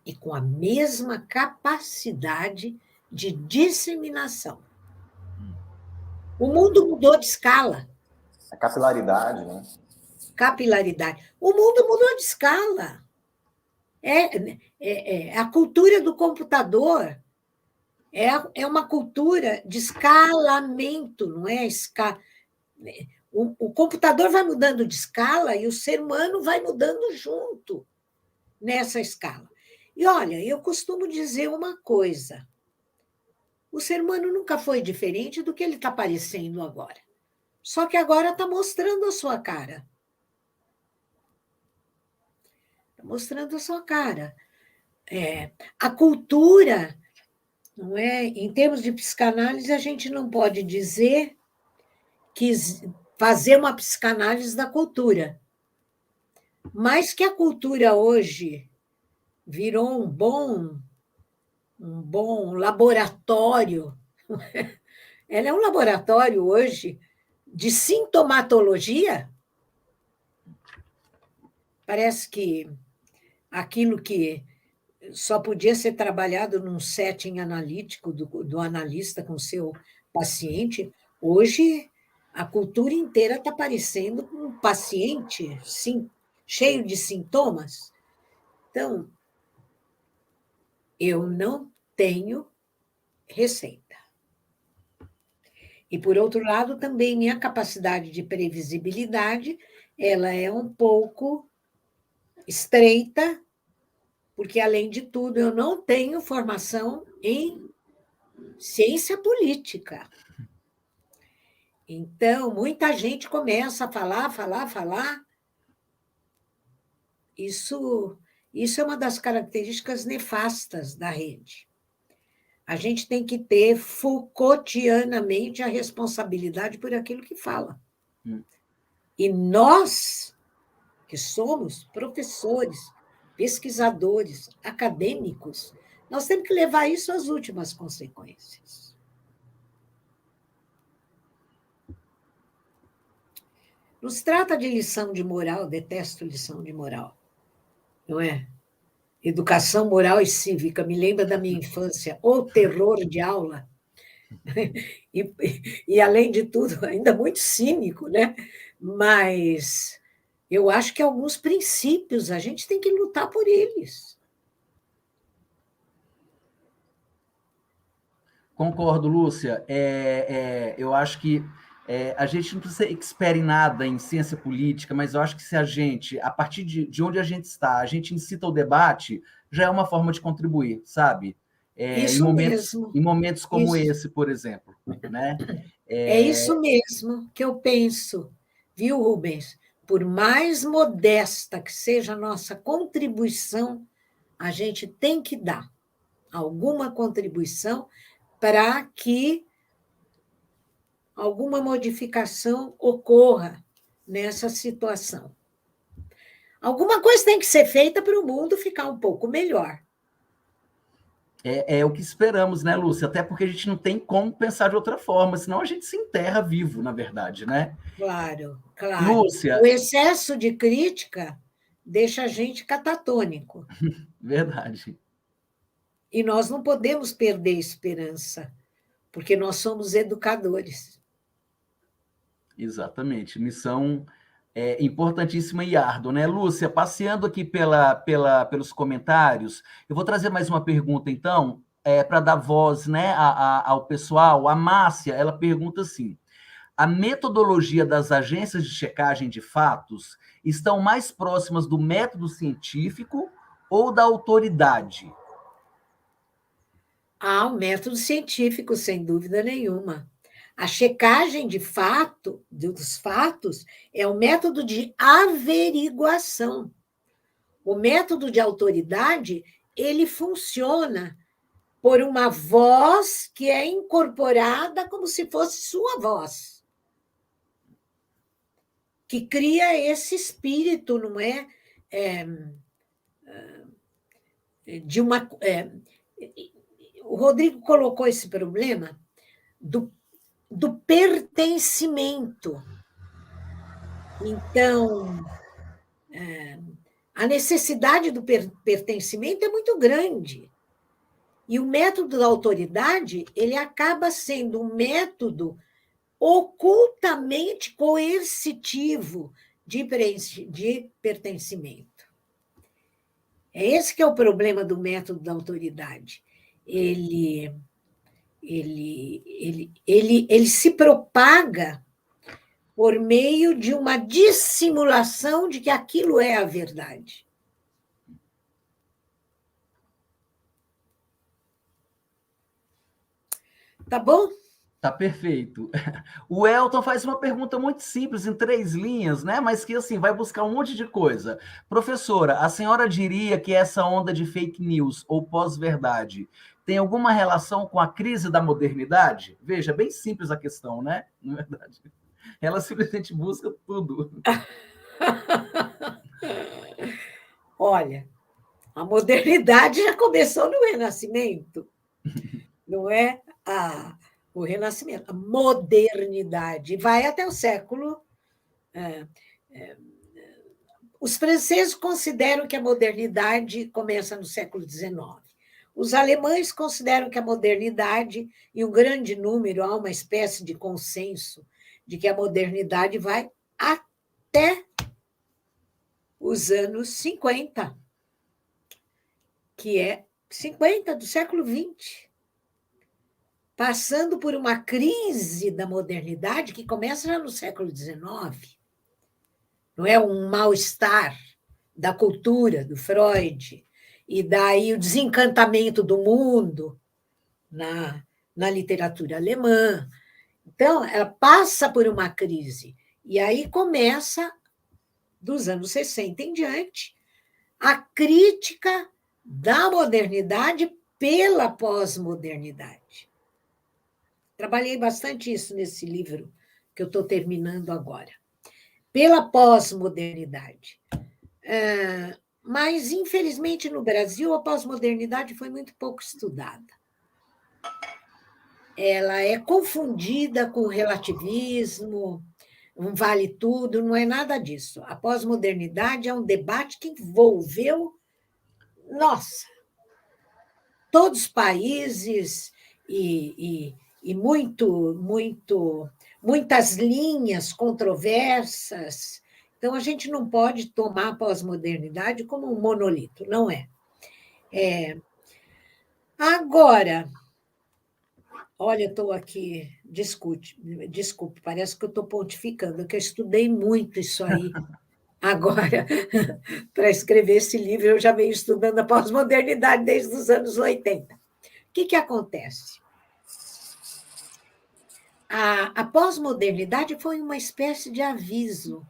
e com a mesma capacidade de disseminação. O mundo mudou de escala. A capilaridade, né? Capilaridade. O mundo mudou de escala. A cultura do computador é uma cultura de escalamento, não é? O computador vai mudando de escala e o ser humano vai mudando junto nessa escala. E olha, eu costumo dizer uma coisa: o ser humano nunca foi diferente do que ele está parecendo agora. Só que agora está mostrando a sua cara. Está mostrando a sua cara. A cultura, não é? Em termos de psicanálise, a gente não pode dizer que fazer uma psicanálise da cultura, mas que a cultura hoje virou um bom laboratório. Ela é um laboratório hoje de sintomatologia. Parece que aquilo que só podia ser trabalhado num setting analítico do analista com seu paciente, hoje a cultura inteira está parecendo um paciente, sim, cheio de sintomas. Então, eu não tenho receita. E, por outro lado, também minha capacidade de previsibilidade, ela é um pouco estreita, porque, além de tudo, eu não tenho formação em ciência política. Então, muita gente começa a falar. Isso é uma das características nefastas da rede. A gente tem que ter Foucaultianamente a responsabilidade por aquilo que fala. E nós, que somos professores, pesquisadores, acadêmicos, nós temos que levar isso às últimas consequências. Não se trata de lição de moral, detesto lição de moral, não é? Educação moral e cívica, me lembra da minha infância, o terror de aula. E, além de tudo, ainda muito cínico, né? Mas eu acho que alguns princípios a gente tem que lutar por eles. Concordo, Lúcia. Eu acho que a gente não precisa ser expert em nada em ciência política, mas eu acho que se a gente, a partir de onde a gente está, a gente incita o debate, já é uma forma de contribuir, sabe? Isso mesmo. Em momentos como Isso. esse, por exemplo. Né? É isso mesmo que eu penso, viu, Rubens? Por mais modesta que seja a nossa contribuição, a gente tem que dar alguma contribuição para que alguma modificação ocorra nessa situação. Alguma coisa tem que ser feita para o mundo ficar um pouco melhor. É o que esperamos, né, Lúcia? Até porque a gente não tem como pensar de outra forma, senão a gente se enterra vivo, na verdade, né? Claro. Lúcia. O excesso de crítica deixa a gente catatônico. Verdade. E nós não podemos perder esperança, porque nós somos educadores. Exatamente. Missão importantíssima e árdua, né? Lúcia, passeando aqui pelos comentários, eu vou trazer mais uma pergunta, então, para dar voz, né, ao pessoal. A Márcia, ela pergunta assim: a metodologia das agências de checagem de fatos estão mais próximas do método científico ou da autoridade? O método científico, sem dúvida nenhuma. A checagem dos fatos é um método de averiguação. O método de autoridade, ele funciona por uma voz que é incorporada como se fosse sua voz, que cria esse espírito, não é? O Rodrigo colocou esse problema do pertencimento. Então, a necessidade do pertencimento é muito grande. E o método da autoridade, ele acaba sendo um método ocultamente coercitivo de pertencimento. É esse que é o problema do método da autoridade. Ele se propaga por meio de uma dissimulação de que aquilo é a verdade. Tá bom? Tá perfeito. O Elton faz uma pergunta muito simples, em 3 linhas, né? Mas que assim vai buscar um monte de coisa. Professora, a senhora diria que essa onda de fake news ou pós-verdade tem alguma relação com a crise da modernidade? Veja, bem simples a questão, né? Na verdade, ela simplesmente busca tudo. Olha, a modernidade já começou no Renascimento, não é? O Renascimento, a modernidade, vai até o século. Os franceses consideram que a modernidade começa no século XIX. Os alemães consideram que a modernidade, e um grande número, há uma espécie de consenso de que a modernidade vai até os anos 50, que é 50 do século XX, passando por uma crise da modernidade que começa já no século XIX. Não é um mal-estar da cultura, do Freud, e daí o desencantamento do mundo na literatura alemã. Então, ela passa por uma crise. E aí começa, dos anos 60 em diante, a crítica da modernidade pela pós-modernidade. Trabalhei bastante isso nesse livro que eu estou terminando agora. Pela pós-modernidade. Mas, infelizmente, no Brasil, a pós-modernidade foi muito pouco estudada. Ela é confundida com relativismo, um vale tudo, não é nada disso. A pós-modernidade é um debate que envolveu, nossa, todos os países e muitas linhas controversas. Então, a gente não pode tomar a pós-modernidade como um monolito, não é. Agora, olha, eu estou aqui, desculpe, parece que eu estou pontificando, que eu estudei muito isso aí. Agora, para escrever esse livro, eu já venho estudando a pós-modernidade desde os anos 80. O que acontece? A pós-modernidade foi uma espécie de aviso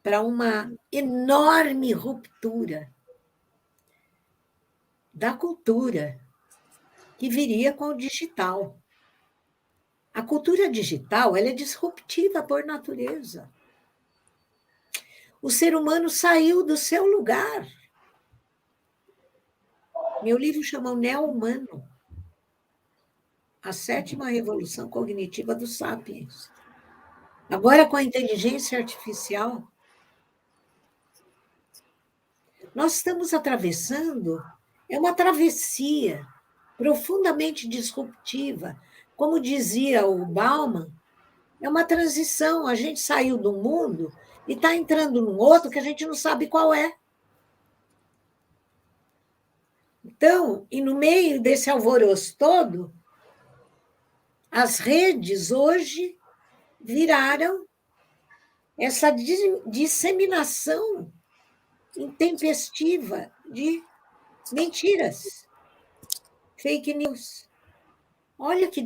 para uma enorme ruptura da cultura que viria com o digital. A cultura digital ela é disruptiva por natureza. O ser humano saiu do seu lugar. Meu livro chama o Neo-Humano, a 7ª revolução cognitiva dos sapiens. Agora, com a inteligência artificial, nós estamos atravessando uma travessia profundamente disruptiva. Como dizia o Bauman, é uma transição. A gente saiu de um mundo e está entrando num outro que a gente não sabe qual é. Então, e no meio desse alvoroço todo, as redes hoje viraram essa disseminação intempestiva de mentiras, fake news. Olha que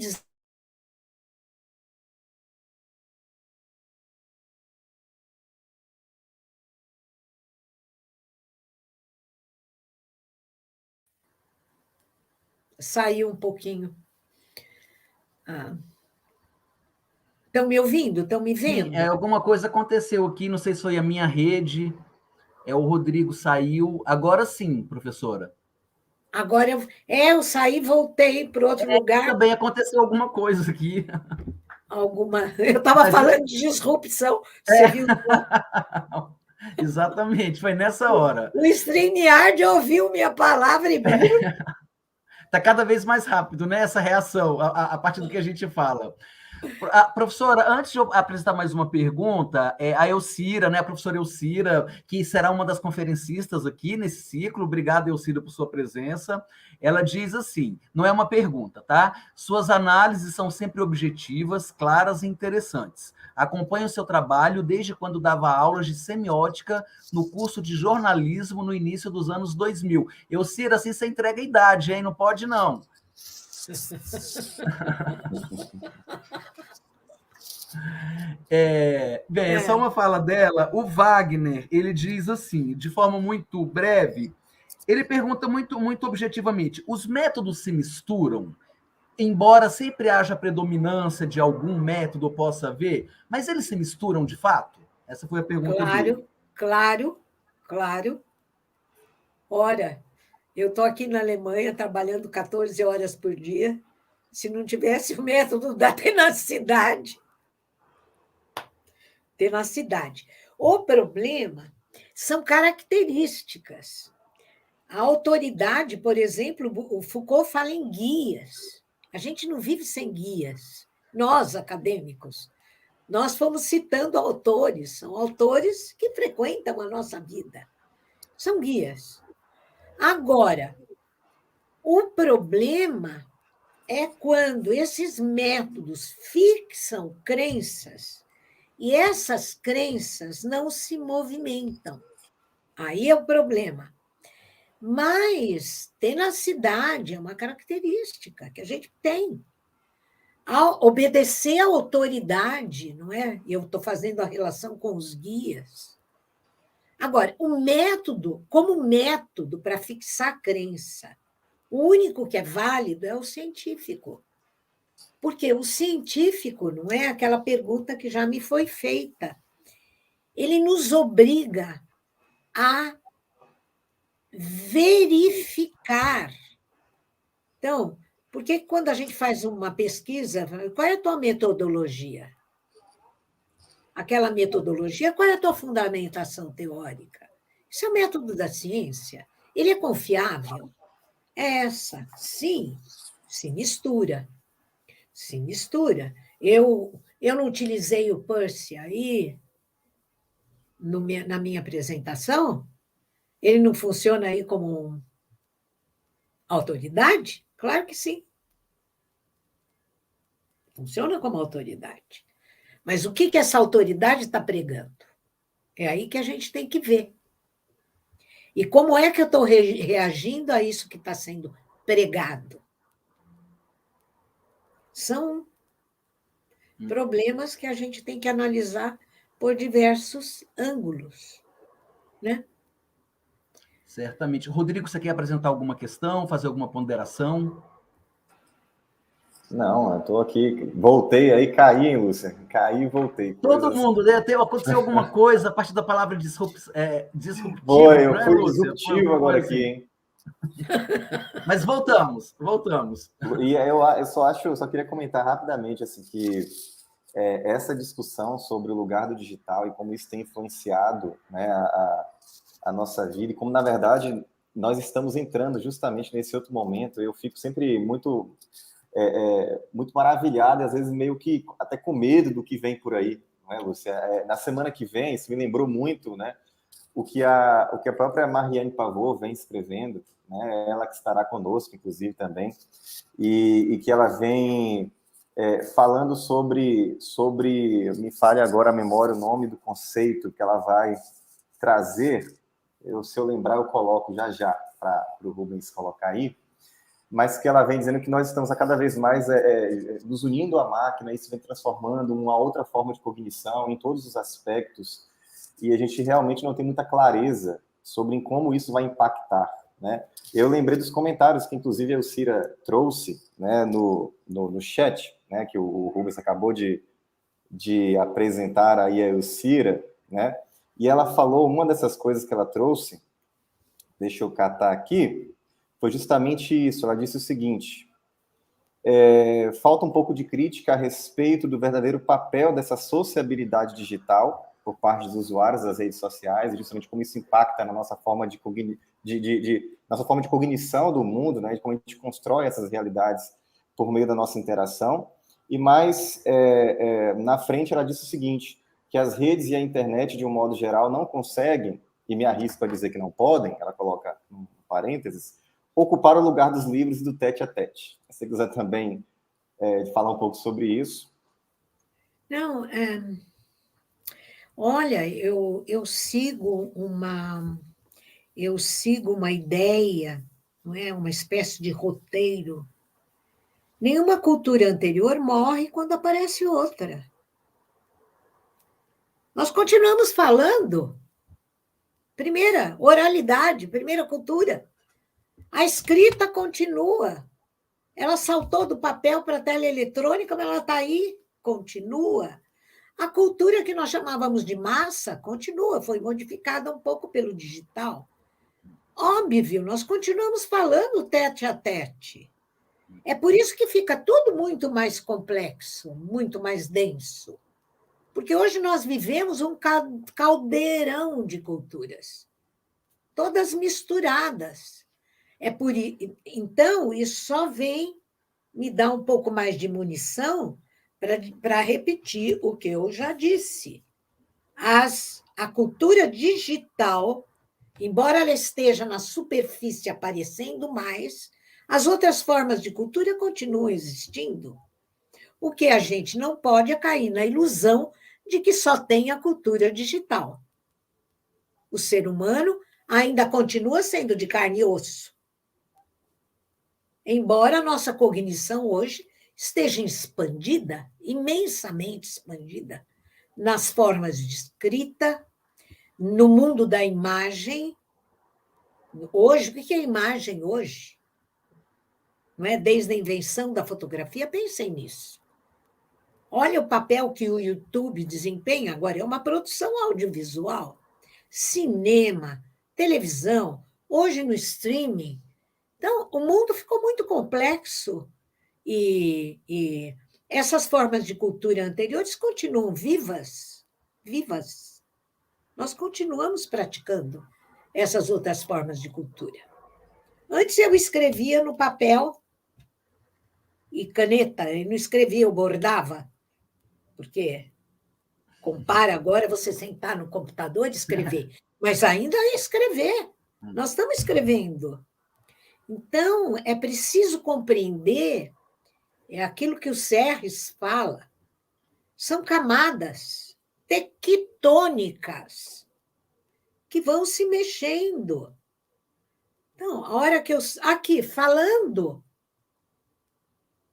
saiu um pouquinho. Estão me ouvindo? Estão me vendo? Sim, alguma coisa aconteceu aqui, não sei se foi a minha rede, o Rodrigo saiu. Agora sim, professora. Agora eu saí e voltei para outro lugar. Também aconteceu alguma coisa aqui. Eu estava falando de disrupção, você viu? Exatamente, foi nessa hora. O StreamYard ouviu minha palavra e... Está cada vez mais rápido, né? Essa reação, a partir do que a gente fala. Professora, antes de eu apresentar mais uma pergunta, a Elcira, né, a professora Elcira, que será uma das conferencistas aqui nesse ciclo, obrigado, Elcira, por sua presença, ela diz assim, não é uma pergunta, tá? Suas análises são sempre objetivas, claras e interessantes. Acompanho o seu trabalho desde quando dava aulas de semiótica no curso de jornalismo no início dos anos 2000. Elcira, assim você entrega a idade, hein? Não pode, não. Bem, só uma fala dela. O Wagner, ele diz assim, de forma muito breve, ele pergunta muito objetivamente: os métodos se misturam? Embora sempre haja predominância de algum método possa haver, mas eles se misturam de fato? Essa foi a pergunta dele. Claro. Ora, eu estou aqui na Alemanha trabalhando 14 horas por dia. Se não tivesse o método da tenacidade. O problema são características. A autoridade, por exemplo, o Foucault fala em guias. A gente não vive sem guias. Nós, acadêmicos, nós fomos citando autores, são autores que frequentam a nossa vida. São guias. Agora, o problema é quando esses métodos fixam crenças e essas crenças não se movimentam. Aí é o problema. Mas tenacidade é uma característica que a gente tem. Ao obedecer à autoridade, não é? Eu estou fazendo a relação com os guias. Agora, o método, como método para fixar a crença, o único que é válido é o científico. Porque o científico não é aquela pergunta que já me foi feita. Ele nos obriga a verificar. Então, por que quando a gente faz uma pesquisa, qual é a tua metodologia? Aquela metodologia, qual é a tua fundamentação teórica? Isso é o método da ciência. Ele é confiável? É essa. Sim, se mistura. Se mistura. Eu não utilizei o Peirce aí na minha apresentação? Ele não funciona aí como autoridade? Claro que sim. Funciona como autoridade. Mas o que essa autoridade está pregando? É aí que a gente tem que ver. E como é que eu estou reagindo a isso que está sendo pregado? São problemas que a gente tem que analisar por diversos ângulos, né? Certamente. Rodrigo, você quer apresentar alguma questão, fazer alguma ponderação? Não, eu estou aqui, voltei aí, caí, hein, Lúcia? Caí e voltei. Todo mundo, né? Aconteceu alguma coisa a partir da palavra disruptivo, Foi, eu né, fui Lúcia? disruptivo agora aqui, hein? Mas voltamos. E eu só queria comentar rapidamente assim, que essa discussão sobre o lugar do digital e como isso tem influenciado, né, a nossa vida, e como, na verdade, nós estamos entrando justamente nesse outro momento. Eu fico sempre muito maravilhado e, às vezes, meio que até com medo do que vem por aí, não é, Lúcia? Na semana que vem, isso me lembrou muito, né, o que a própria Marianne Pavot vem escrevendo, né, ela que estará conosco, inclusive, também, e que ela vem falando sobre, me falha agora a memória, o nome do conceito que ela vai trazer. Se eu lembrar, eu coloco já para o Rubens colocar aí, mas que ela vem dizendo que nós estamos a cada vez mais nos unindo à máquina, isso vem transformando uma outra forma de cognição em todos os aspectos, e a gente realmente não tem muita clareza sobre como isso vai impactar, né? Eu lembrei dos comentários que, inclusive, a Elcira trouxe, né, no chat, né, que o Rubens acabou de apresentar aí a Elcira, né? E ela falou, uma dessas coisas que ela trouxe, deixa eu catar aqui, foi justamente isso. Ela disse o seguinte: falta um pouco de crítica a respeito do verdadeiro papel dessa sociabilidade digital por parte dos usuários das redes sociais, e justamente como isso impacta na nossa forma de nossa forma de cognição do mundo, né, de como a gente constrói essas realidades por meio da nossa interação. e mais na frente ela disse o seguinte, que as redes e a internet, de um modo geral, não conseguem, e me arrisco a dizer que não podem, ela coloca um parênteses, ocupar o lugar dos livros e do tete-a-tete. Se você quiser também falar um pouco sobre isso. Não, olha, eu sigo uma ideia, não é? Uma espécie de roteiro. Nenhuma cultura anterior morre quando aparece outra. Nós continuamos falando. Primeira, oralidade, primeira cultura. A escrita continua. Ela saltou do papel para a tela eletrônica, mas ela está aí, continua. A cultura que nós chamávamos de massa continua, foi modificada um pouco pelo digital. Óbvio, nós continuamos falando tete a tete. É por isso que fica tudo muito mais complexo, muito mais denso. Porque hoje nós vivemos um caldeirão de culturas, todas misturadas. Então, isso só vem me dar um pouco mais de munição para repetir o que eu já disse. A cultura digital, embora ela esteja na superfície aparecendo mais, as outras formas de cultura continuam existindo. O que a gente não pode é cair na ilusão de que só tem a cultura digital. O ser humano ainda continua sendo de carne e osso. Embora a nossa cognição hoje esteja expandida, imensamente expandida, nas formas de escrita, no mundo da imagem. Hoje, o que é imagem hoje? Não é? Desde a invenção da fotografia, pensem nisso. Olha o papel que o YouTube desempenha agora, é uma produção audiovisual, cinema, televisão, hoje no streaming. Então, o mundo ficou muito complexo e essas formas de cultura anteriores continuam vivas. Nós continuamos praticando essas outras formas de cultura. Antes eu escrevia no papel e caneta, eu não escrevia, eu bordava. Porque compara agora você sentar no computador e escrever, mas ainda é escrever. Nós estamos escrevendo. Então, é preciso compreender aquilo que o Serres fala. São camadas tectônicas que vão se mexendo. Então, a hora que eu... Aqui, falando,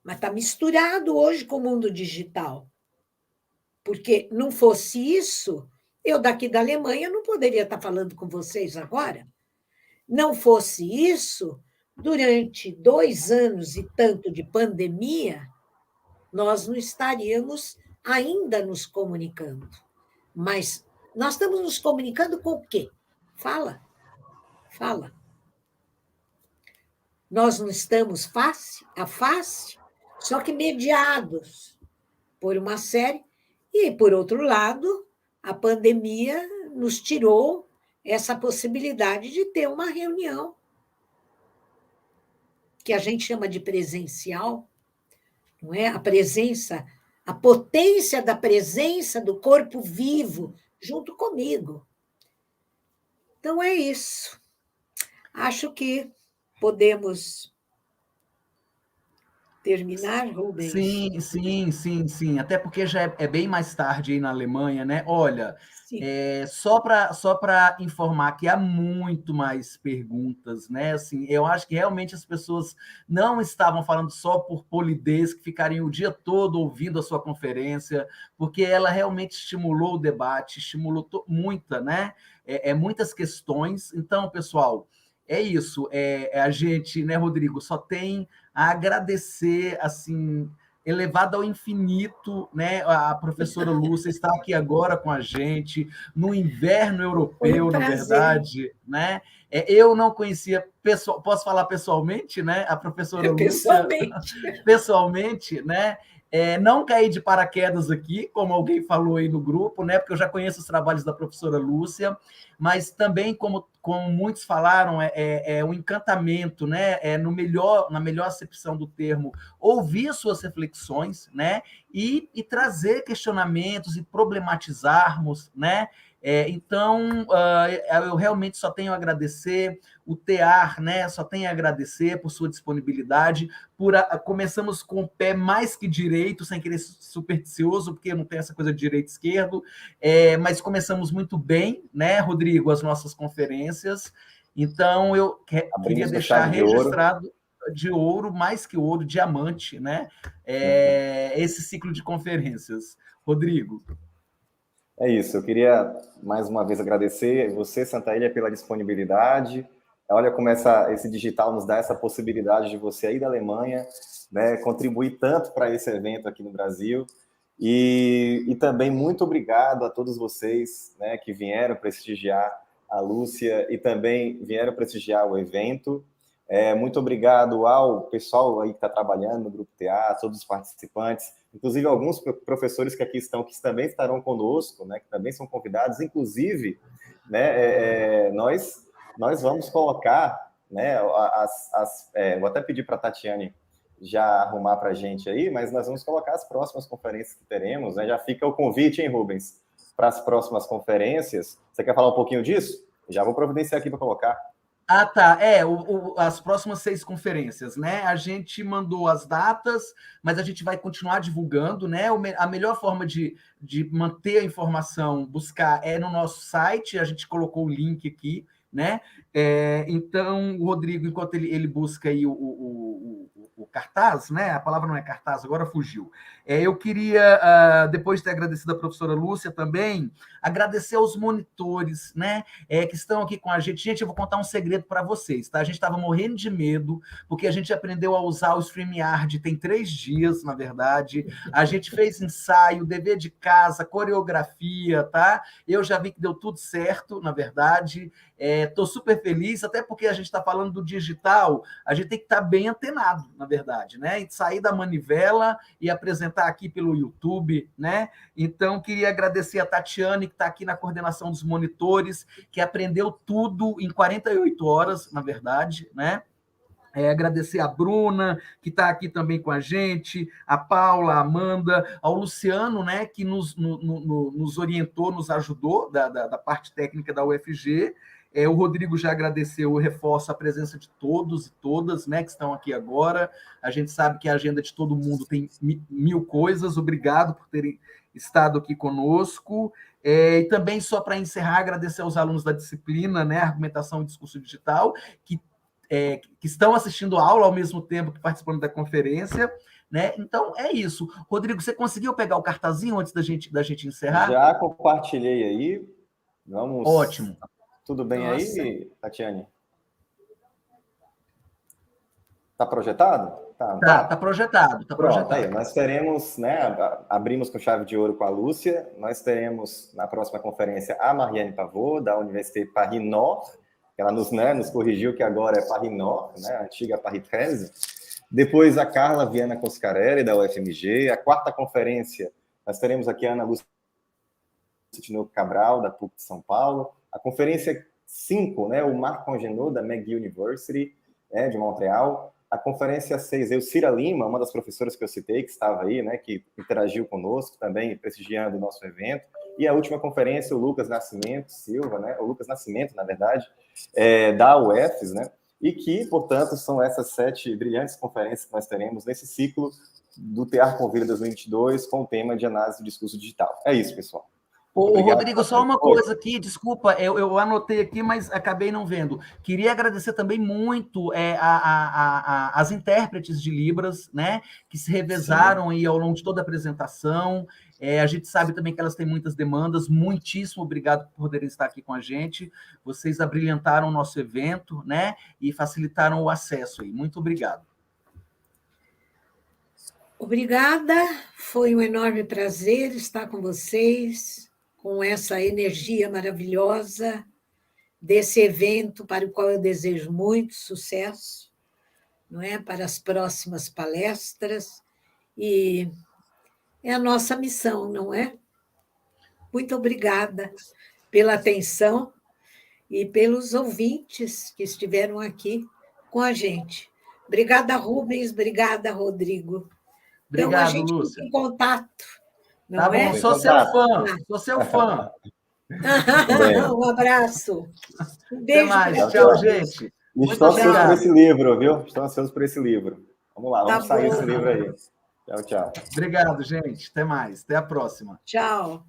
mas está misturado hoje com o mundo digital. Porque não fosse isso, eu daqui da Alemanha não poderia estar falando com vocês agora. Não fosse isso, durante 2 anos e tanto de pandemia, nós não estaríamos ainda nos comunicando. Mas nós estamos nos comunicando com o quê? Fala. Nós não estamos face a face, só que mediados por uma série. E, por outro lado, a pandemia nos tirou essa possibilidade de ter uma reunião, que a gente chama de presencial, não é? A presença, a potência da presença do corpo vivo junto comigo. Então, é isso. Acho que podemos terminar, Rubens? Sim. Até porque já é bem mais tarde aí na Alemanha, né? Olha, só para informar que há muito mais perguntas, né? Assim, eu acho que realmente as pessoas não estavam falando só por polidez, que ficariam o dia todo ouvindo a sua conferência, porque ela realmente estimulou o debate, estimulou muitas questões. Então, pessoal, é isso. A gente, né, Rodrigo, só tem a agradecer, assim, elevado ao infinito, né? A professora Lúcia está aqui agora com a gente, no inverno europeu, na verdade, né? Eu não conhecia, posso falar pessoalmente, né? A professora Lúcia, pessoalmente, né? não cair de paraquedas aqui, como alguém falou aí no grupo, né? Porque eu já conheço os trabalhos da professora Lúcia, mas também, como muitos falaram, é um encantamento, né? Na melhor acepção do termo, ouvir suas reflexões, né? E trazer questionamentos e problematizarmos, né? Então, eu realmente só tenho a agradecer, o TEAR, né? Só tenho a agradecer por sua disponibilidade, começamos com o pé mais que direito, sem querer supersticioso, porque não tem essa coisa de direito e esquerdo, mas começamos muito bem, né, Rodrigo, as nossas conferências. Então, eu queria deixar registrado de ouro, mais que ouro, diamante, né? Esse ciclo de conferências. Rodrigo. É isso, eu queria mais uma vez agradecer você, Santa Ilha, pela disponibilidade. Olha como esse digital nos dá essa possibilidade de você aí da Alemanha, né, contribuir tanto para esse evento aqui no Brasil. E também muito obrigado a todos vocês, né, que vieram prestigiar a Lúcia e também vieram prestigiar o evento. Muito obrigado ao pessoal aí que está trabalhando no Grupo TA, todos os participantes, inclusive alguns professores que aqui estão, que também estarão conosco, né, que também são convidados, inclusive, né, nós vamos colocar, né, vou até pedir para a Tatiane já arrumar para a gente aí, mas nós vamos colocar as próximas conferências que teremos, né, já fica o convite, hein, Rubens, para as próximas conferências. Você quer falar um pouquinho disso? Já vou providenciar aqui para colocar. Ah, tá. As próximas 6 conferências, né? A gente mandou as datas, mas a gente vai continuar divulgando, né? A melhor forma de manter a informação, buscar, é no nosso site, a gente colocou o link aqui, né? Então, o Rodrigo, enquanto ele busca aí o cartaz, né? A palavra não é cartaz, agora fugiu. Eu queria, depois de ter agradecido a professora Lúcia também, agradecer aos monitores, né? Que estão aqui com a gente. Gente, eu vou contar um segredo para vocês, tá? A gente estava morrendo de medo, porque a gente aprendeu a usar o StreamYard tem 3 dias, na verdade. A gente fez ensaio, dever de casa, coreografia, tá? Eu já vi que deu tudo certo, na verdade. Estou super feliz, até porque a gente está falando do digital, a gente tem que estar bem antenado, na verdade, né? E sair da manivela e apresentar aqui pelo YouTube, né? Então, queria agradecer a Tatiane, que está aqui na coordenação dos monitores, que aprendeu tudo em 48 horas, na verdade, né? Agradecer a Bruna, que está aqui também com a gente, a Paula, a Amanda, ao Luciano, né, que nos orientou, nos ajudou da parte técnica da UFG. O Rodrigo já agradeceu, eu reforço a presença de todos e todas, né, que estão aqui agora. A gente sabe que a agenda de todo mundo tem 1000 coisas. Obrigado por terem estado aqui conosco. E também, só para encerrar, agradecer aos alunos da disciplina, né, Argumentação e Discurso Digital, que estão assistindo a aula ao mesmo tempo que participando da conferência, né? Então, é isso. Rodrigo, você conseguiu pegar o cartazinho antes da gente encerrar? Já compartilhei aí. Vamos. Ótimo. Tudo bem aí, Tatiane? Está projetado? Tá projetado, tá Pronto, projetado. aí, nós teremos, né, abrimos com chave de ouro com a Lúcia, nós teremos na próxima conferência a Marianne Pavot, da Université Paris Nord, ela nos corrigiu que agora é Paris Nord, né, a antiga Paris 13. Depois a Carla Viana Coscarelli, da UFMG. A quarta conferência, nós teremos aqui a Ana Lúcia Tinoco Cabral, da PUC de São Paulo. A conferência 5, né, o Marc Congenot, da McGill University, de Montreal. A conferência 6, Cira Lima, uma das professoras que eu citei, que estava aí, né, que interagiu conosco também, prestigiando o nosso evento. E a última conferência, o Lucas Nascimento Silva, né, o Lucas Nascimento, na verdade, da UFES, né, e que, portanto, são essas 7 brilhantes conferências que nós teremos nesse ciclo do TEAR Convida 2022 com o tema de análise do discurso digital. É isso, pessoal. Obrigado, Rodrigo, só uma coisa aqui, desculpa, eu anotei aqui, mas acabei não vendo. Queria agradecer também muito as intérpretes de Libras, né, que se revezaram aí ao longo de toda a apresentação. A gente sabe também que elas têm muitas demandas. Muitíssimo obrigado por poderem estar aqui com a gente. Vocês abrilhantaram o nosso evento, né, e facilitaram o acesso aí. Muito obrigado. Obrigada, foi um enorme prazer estar com vocês, com essa energia maravilhosa desse evento, para o qual eu desejo muito sucesso, não é? Para as próximas palestras. E é a nossa missão, não é? Muito obrigada pela atenção e pelos ouvintes que estiveram aqui com a gente. Obrigada, Rubens, obrigada, Rodrigo. Então, a Obrigado, gente Lúcia. fica em contato, Tá não bom, é? sou seu fã, sou seu fã. Um abraço. Um Até beijo mais. para Tchau, todos. gente. E Muito estou ansioso por obrigado. esse livro, viu? Estou ansioso por esse livro. Vamos lá, Tá vamos sair bom. esse livro aí. Tchau, tchau. Obrigado, gente. Até mais. Até a próxima. Tchau.